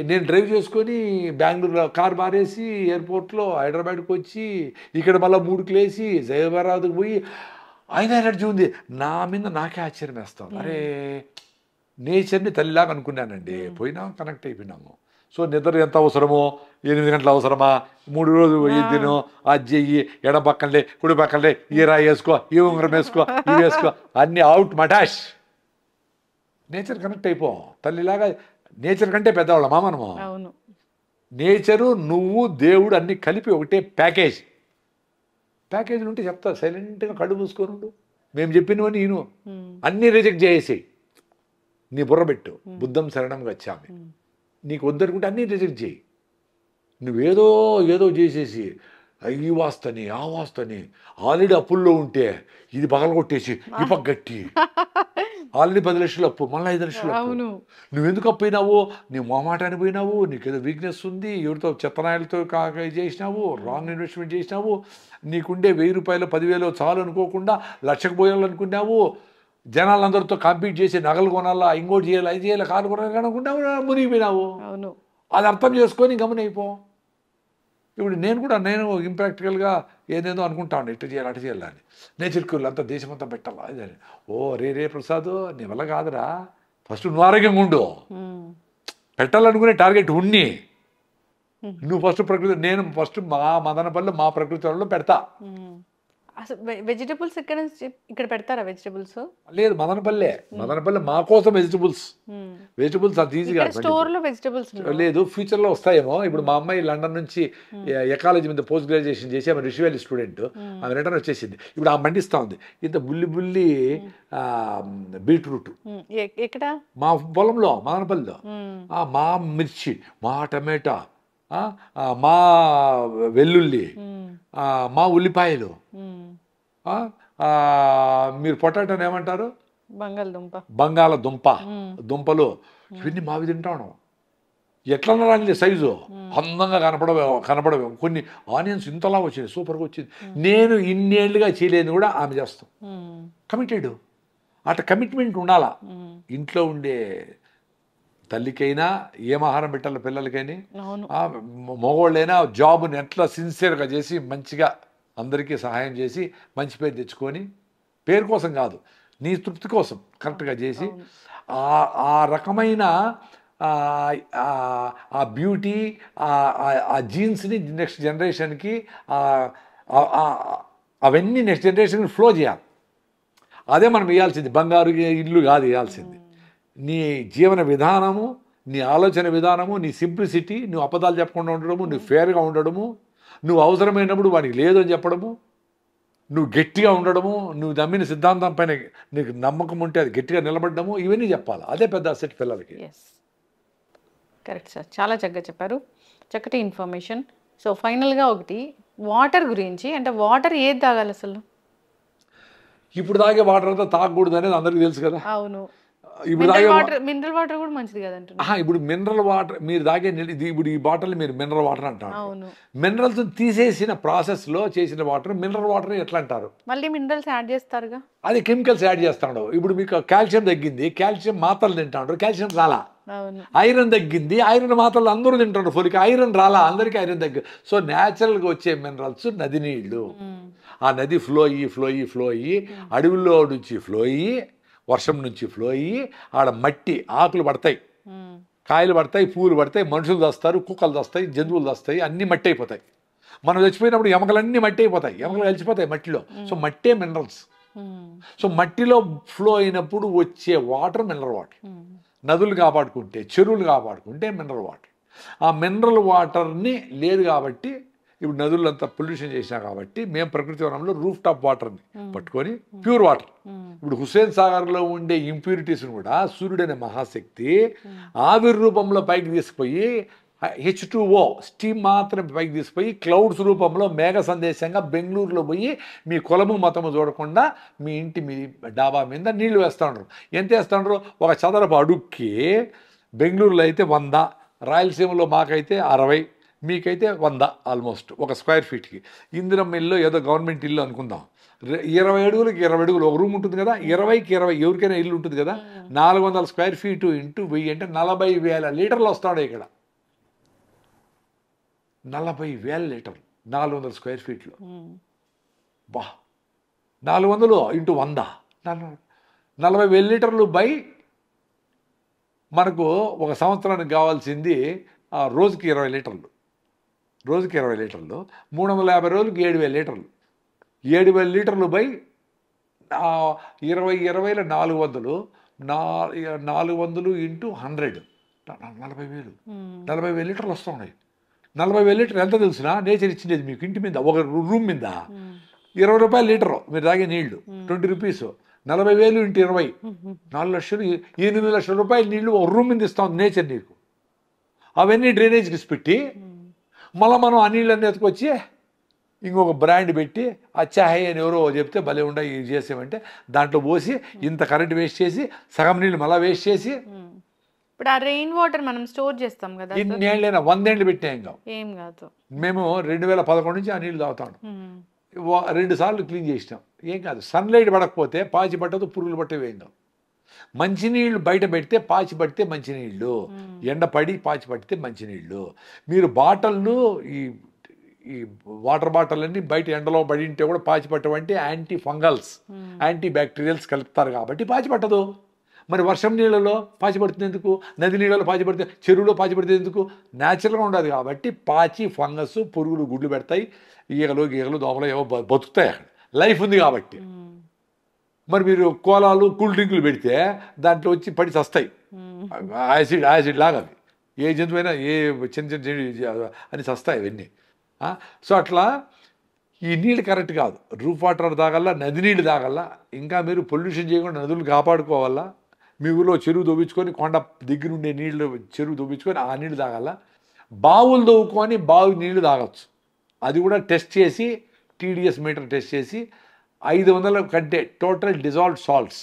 నేను డ్రైవ్ చేసుకొని బెంగళూరులో కార్ మారేసి ఎయిర్పోర్ట్లో హైదరాబాద్కి వచ్చి ఇక్కడ మళ్ళీ 3కి లేసి జయబారాబాద్కి పోయి ఆయన ఎనర్జీ ఉంది. నా మీద నాకే ఆశ్చర్యం వేస్తాం. అరే నేచర్ని తల్లిలాగా అనుకున్నానండి. పోయినాం, కనెక్ట్ అయిపోయినాము. సో నిద్ర ఎంత అవసరమో 8 గంటలు అవసరమా, 3 రోజులు పోయి తిను, అది చెయ్యి, ఎడం పక్కనలే కుడి పక్కనలే, ఈ రాయి వేసుకో, ఈ ఉంగరం వేసుకో, ఇవి వేసుకో, అన్నీ అవుట్ మటాష్. నేచర్ కనెక్ట్ అయిపో. తల్లిలాగా నేచర్ కంటే పెద్దవాళ్ళమా మనము. నేచరు నువ్వు దేవుడు అన్ని కలిపి ఒకటే ప్యాకేజీలు ఉంటే చెప్తా. సైలెంట్గా కళ్ళు మూసుకొని మేము చెప్పినవని నేను అన్నీ రిజెక్ట్ చేసేసి నీ బుర్ర పెట్టు. బుద్ధం శరణం గచ్చామి. నీకు వద్దనుకుంటే అన్నీ రిజెక్ట్ చేయి. నువ్వేదో చేసేసి ఈ వాస్తని ఆ వాస్తని ఆల్రెడీ అప్పుల్లో ఉంటే ఇది పగలగొట్టేసి ఈ పక్క గట్టి ఆల్రెడీ 10 లక్షలు అప్పు, మళ్ళీ 5 లక్షలు అప్పు. నువ్వెందుకు అప్పు అయినావు? నీ మొహమాటానికి పోయినావు, నీకేదో వీక్నెస్ ఉంది, ఎవరితో చెత్తనాయలతో చేసినావు, రాంగ్ ఇన్వెస్ట్మెంట్ చేసినావు, నీకుండే 1000 రూపాయలు 10,000 చాలు అనుకోకుండా 1,00,000కి పోయాలనుకున్నావు, జనాలందరితో కాంపీట్ చేసి నగలు కొనాలా, ఇంకోటి చేయాలి, అది చేయాలి, కారు కొనాలి అనుకున్నావు, మునిగిపోయినావు. అది అర్థం చేసుకొని గమనైపో. ఇప్పుడు నేను ఇంప్రాక్టికల్గా ఏదేదో అనుకుంటాను, ఇటు చేయాలి అటు చేయాలని. నేచర్కి అంతా దేశమంతా పెట్టాలా ఇదని. రే ప్రసాద్, నీ వల్ల కాదురా, ఫస్ట్ నువ్వు ఆరోగ్యంగా ఉండు. పెట్టాలనుకునే టార్గెట్ ఉన్ని నువ్వు ఫస్ట్ ప్రకృతి, నేను ఫస్ట్ మా మదనపల్లి మా ప్రకృతి వాళ్ళలో పెడతా. అసలు వెజిటబుల్స్ ఇక్కడ పెడతారా? వెజిటబుల్స్ లేదు, మదనపల్లి మా కోసం వెజిటబుల్స్ అంత ఈజీగా స్టోర్లో వెజిటబుల్స్ లేదు. ఫ్యూచర్లో వస్తాయేమో. ఇప్పుడు మా అమ్మాయి లండన్ నుంచి ఎకాలజీ మీద పోస్ట్ గ్రాడ్యుయేషన్ చేసి ఆమె రిషి వ్యాలీ స్టూడెంట్, ఆమె రిటర్న్ వచ్చేసింది. ఇప్పుడు ఆమె పండిస్తూ ఉంది ఇంత బుల్లి బీట్రూట్ ఎక్కడ మా పొలంలో మదనపల్లిలో. మా మిర్చి, మా టమాటా, మా వెల్లుల్లి, మా ఉల్లిపాయలు, మీరు పొటాటోని ఏమంటారు? బంగాళదుంప దుంపలు, ఇవన్నీ మావి తింటాను. ఎట్లా రాని సైజు అందంగా కనపడవేమో. కొన్ని ఆనియన్స్ ఇంతలా వచ్చింది, సూపర్గా వచ్చింది. నేను ఇన్నేళ్లుగా చేయలేని కూడా ఆమె చేస్తాం. కమిటెడ్. అట్లా కమిట్మెంట్ ఉండాలా. ఇంట్లో ఉండే తల్లికైనా ఏం ఆహారం పెట్టాలి పిల్లలకైనా, మగవాళ్ళైనా జాబ్ని ఎట్లా సిన్సియర్గా చేసి మంచిగా అందరికీ సహాయం చేసి మంచి పేరు తెచ్చుకొని, పేరు కోసం కాదు నీ తృప్తి కోసం కరెక్ట్గా చేసి ఆ రకమైన ఆ బ్యూటీ, ఆ జీన్స్ని నెక్స్ట్ జనరేషన్కి అవన్నీ నెక్స్ట్ జనరేషన్కి ఫ్లో చేయాలి. అదే మనం ఇవ్వాల్సింది. బంగారు ఇల్లు కాదు ఇవ్వాల్సింది. నీ జీవన విధానము, నీ ఆలోచన విధానము, నీ సింప్లిసిటీ, నువ్వు అబద్ధాలు చెప్పకుండా ఉండడము, నువ్వు ఫేర్గా ఉండడము, నువ్వు అవసరమైనప్పుడు వాడికి లేదు అని చెప్పడము, నువ్వు గట్టిగా ఉండడము, నువ్వు నమ్మిన సిద్ధాంతం పైన నీకు నమ్మకం ఉంటే అది గట్టిగా నిలబడము, ఇవన్నీ చెప్పాలి. అదే పెద్ద అసెట్ పిల్లలకి. కరెక్ట్ సార్, చాలా చక్కగా చెప్పారు, చక్కటి ఇన్ఫర్మేషన్. సో ఫైనల్గా ఒకటి వాటర్ గురించి, అంటే వాటర్ ఏది తాగాలి అసలు? ఇప్పుడు తాగే వాటర్ అంతా తాగకూడదు అనేది అందరికీ తెలుసు కదా. అవును. ఇప్పుడు మినరల్ వాటర్ కూడా మంచిది కదంటున్నా. ఇప్పుడు మినరల్ వాటర్ మీరు తాగే ఇప్పుడు ఈ బాటిల్ మీరు మినరల్ వాటర్ అంటారు. మినరల్స్ తీసేసిన ప్రాసెస్లో చేసిన వాటర్ మినరల్ వాటర్ ఎట్లా అంటారు? మళ్ళీ మినరల్స్ యాడ్ చేస్తారుగా, అది కెమికల్స్ యాడ్ చేస్తాడు. ఇప్పుడు మీకు కాల్షియం తగ్గింది, కాల్షియం మాత్రలు తింటాడు, కాల్షియం రాలా. ఐరన్ తగ్గింది, ఐరన్ మాత్రలు అందరూ తింటాడు. ఫోలిక్ ఐరన్ రాలా, అందరికీ ఐరన్ తగ్గి. సో న్యాచురల్గా వచ్చే మినరల్స్ నది నీళ్లు. ఆ నది ఫ్లో అయ్యి అడవుల్లో నుంచి ఫ్లో అయ్యి, వర్షం నుంచి ఫ్లో అయ్యి, ఆడ మట్టి ఆకులు పడతాయి, కాయలు పడతాయి, పూలు పడతాయి, మనుషులు దస్తారు, కుక్కలు దస్తాయి, జంతువులు దస్తాయి, అన్నీ మట్టి అయిపోతాయి. మనం చచ్చిపోయినప్పుడు ఎముకలన్నీ మట్టి అయిపోతాయి, ఎముకలు కలిసిపోతాయి మట్టిలో. సో మట్టే మినరల్స్. సో మట్టిలో ఫ్లో అయినప్పుడు వచ్చే వాటర్ మినరల్ వాటర్. నదులు కాపాడుకుంటే, చెరువులు కాపాడుకుంటే మినరల్ వాటర్. ఆ మినరల్ వాటర్ని లేదు కాబట్టి ఇప్పుడు నదుల్లో అంతా పొల్యూషన్ చేసినా కాబట్టి మేము ప్రకృతి వనంలో రూఫ్ టాప్ వాటర్ని పట్టుకొని ప్యూర్ వాటర్ ఇప్పుడు హుస్సేన్ సాగర్లో ఉండే ఇంప్యూరిటీస్ని కూడా సూర్యుడు అనే మహాశక్తి ఆవిరి రూపంలో పైకి తీసుకుపోయి H2O స్టీమ్ మాత్రం పైకి తీసుకుపోయి క్లౌడ్స్ రూపంలో మేఘ సందేశంగా బెంగళూరులో పోయి మీ కులము మతము చూడకుండా మీ ఇంటి మీ డాబా మీద నీళ్లు వేస్తూ ఉండరు. ఎంత వేస్తూ ఉండరు? ఒక చదరపు అడుక్కి బెంగళూరులో అయితే 100, రాయలసీమలో మాకైతే 60, మీకైతే 100 ఆల్మోస్ట్ ఒక స్క్వేర్ ఫీట్కి. ఇందిరమ్మ ఇల్లు ఏదో గవర్నమెంట్ ఇల్లు అనుకుందాం, 20 అడుగులకి 20 అడుగులు ఒక రూమ్ ఉంటుంది కదా, 20కి 20 ఎవరికైనా ఇల్లు ఉంటుంది కదా, 400 స్క్వేర్ ఫీటు ఇంటూ 1000 అంటే 40,000 లీటర్లు వస్తాడు ఇక్కడ. 40,000 లీటర్లు 400 స్క్వేర్ ఫీట్లు. బా 400 ఇంటూ 100 40,000 లీటర్లు బై మనకు ఒక సంవత్సరానికి కావాల్సింది రోజుకి 20 లీటర్లు. రోజుకి 20 లీటర్లు 350 రోజులకి 7,000 లీటర్లు. 7,000 లీటర్లు బై 20 400 400 ఇంటూ 100 40,000. 40,000 లీటర్లు వస్తూ ఉన్నాయి. 40,000 లీటర్లు ఎంత తెలిసినా నేచర్ ఇచ్చిండేది మీకు ఇంటి మీద ఒక రూమ్ మీద 20 రూపాయల లీటరు మీరు తాగే నీళ్లు 20 రూపీస్. 40,000 ఇంటూ 20 4 లక్షలు 8 లక్షల రూపాయల నీళ్లు ఒక రూమ్ మీద ఇస్తాం నేచర్ నీకు. అవన్నీ డ్రైనేజ్కి పెట్టి మళ్ళీ మనం ఆ నీళ్ళన్నీ ఎత్తుకొచ్చి ఇంకొక బ్రాండ్ పెట్టి అచ్చాహే అని ఎవరో చెప్తే భలే ఉండ ఇది చేసామంటే దాంట్లో పోసి ఇంత కరెంట్ వేస్ట్ చేసి సగం నీళ్ళు మళ్ళీ వేస్ట్ చేసి ఇప్పుడు ఆ రెయిన్ వాటర్ మనం స్టోర్ చేస్తాం కదా, ఇన్ని ఏళ్ళైనా 100 ఏళ్ళు పెట్టినా ఏం కాదు. మేము 2011 నుంచి ఆ నీళ్ళు తాగుతాం. 2 సార్లు క్లీన్ చేసినాం, ఏం కాదు. సన్లైట్ పడకపోతే పాచి పట్టదు, పురుగులు పట్టేవి ఏం కాదు. మంచినీళ్ళు బయట పెడితే పాచి పడితే మంచినీళ్ళు, ఎండ పడి పాచి పడితే మంచినీళ్ళు. మీరు బాటళ్ళు ఈ వాటర్ బాటిల్ అన్ని బయట ఎండలో పడి ఉంటే కూడా పాచి పట్టవంటే యాంటీ ఫంగల్స్ యాంటీ బ్యాక్టీరియల్స్ కలుపుతారు కాబట్టి పాచి పట్టదు. మరి వర్షం నీళ్ళలో పాచి పడుతుంది ఎందుకు? నది నీళ్ళలో పాచి పడితే, చెరువులో పాచి పడితే ఎందుకు? న్యాచురల్గా ఉండదు కాబట్టి పాచి ఫంగస్ పురుగులు గుడ్లు పెడతాయి, ఈగలు దోమలు ఏవో బతుకుతాయి, అక్కడ లైఫ్ ఉంది కాబట్టి. మరి మీరు కోలాలు కూల్ డ్రింకులు పెడితే దాంట్లో వచ్చి పడి చస్తాయి, యాసిడ్ లాగా అవి. ఏ జంతువైనా ఏ చిన్న అని చస్తాయి అవన్నీ. సో అట్లా ఈ నీళ్ళు కరెక్ట్ కాదు. రూఫ్ వాటర్ తాగల్లా, నది నీళ్ళు తాగల్లా. ఇంకా మీరు పొల్యూషన్ చేయకుండా నదులు కాపాడుకోవాలా. మీ ఊళ్ళో చెరువు దొబ్బించుకొని కొండ దగ్గర ఉండే నీళ్ళు చెరువు దొబ్బించుకొని ఆ నీళ్ళు తాగల్లా. బావులు దవ్వుకొని బావి నీళ్లు తాగొచ్చు. అది కూడా టెస్ట్ చేసి టీడీఎస్ మీటర్ టెస్ట్ చేసి 500 కంటే టోటల్ డిజాల్వ్డ్ సాల్ట్స్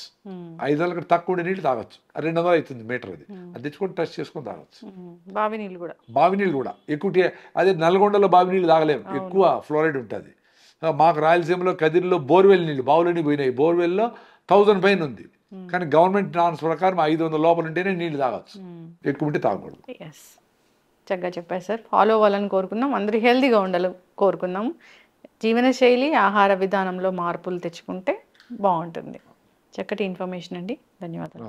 500 కంటే తక్కువ ఉండే నీళ్ళు తాగొచ్చు. 200 అవుతుంది మీటర్. అది తెచ్చుకొని టెస్ట్ చేసుకొని తాగొచ్చు. బావి నీళ్ళు కూడా ఎక్కువ. అదే నల్గొండలో బావి నీళ్ళు తాగలేము, ఎక్కువ ఫ్లోరైడ్ ఉంటుంది. మాకు రాయలసీమలో కదిరిలో బోర్వెల్ నీళ్ళు బావులన్నీ పోయినాయి. బోర్వెల్లో 1000 పైన ఉంది, కానీ గవర్నమెంట్ నార్మ్స్ ప్రకారం 500 లోపల ఉంటేనే నీళ్ళు తాగొచ్చు, ఎక్కువ ఉంటే తాగకూడదు. చక్కగా చెప్పారు సార్. ఫాలో అవ్వాలని కోరుకుందాం, అందరూ హెల్తీగా ఉండాలని కోరుకుందాం. జీవనశైలి ఆహార విధానంలో మార్పులు తెచ్చుకుంటే బాగుంటుంది. చక్కటి ఇన్ఫర్మేషన్ అండి, ధన్యవాదాలు.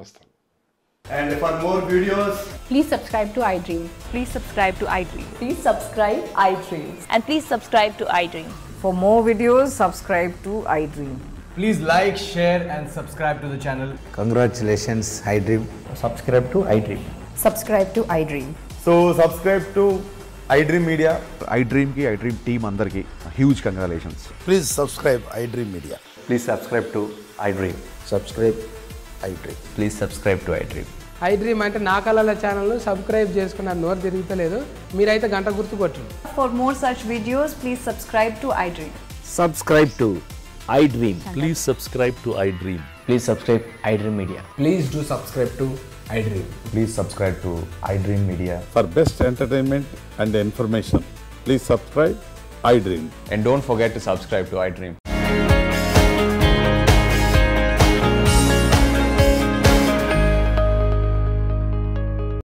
And for more videos, please subscribe to iDream. Please subscribe to iDream. Please subscribe iDream. And please subscribe to iDream. For more videos, subscribe to iDream. please like, share and subscribe to the channel. Congratulations, iDream. Subscribe to iDream. Subscribe to iDream. So subscribe to iDream Media. iDream ki iDream team andarki huge congratulations. Please subscribe iDream Media. Please subscribe to iDream. Subscribe iDream. Please subscribe to iDream. iDream అంటే నా కళల channel subscribe చేసుకున్నారు, నోరు తిరుగుతలేదు. మీరైతే గంట గుర్తు కొట్టండి. For more such videos, please subscribe to iDream. Subscribe to iDream. Please subscribe to iDream. Please subscribe iDream Media. Please do subscribe to iDream. Please subscribe to iDream Media. For best entertainment and information, please subscribe iDream. And don't forget to subscribe to iDream.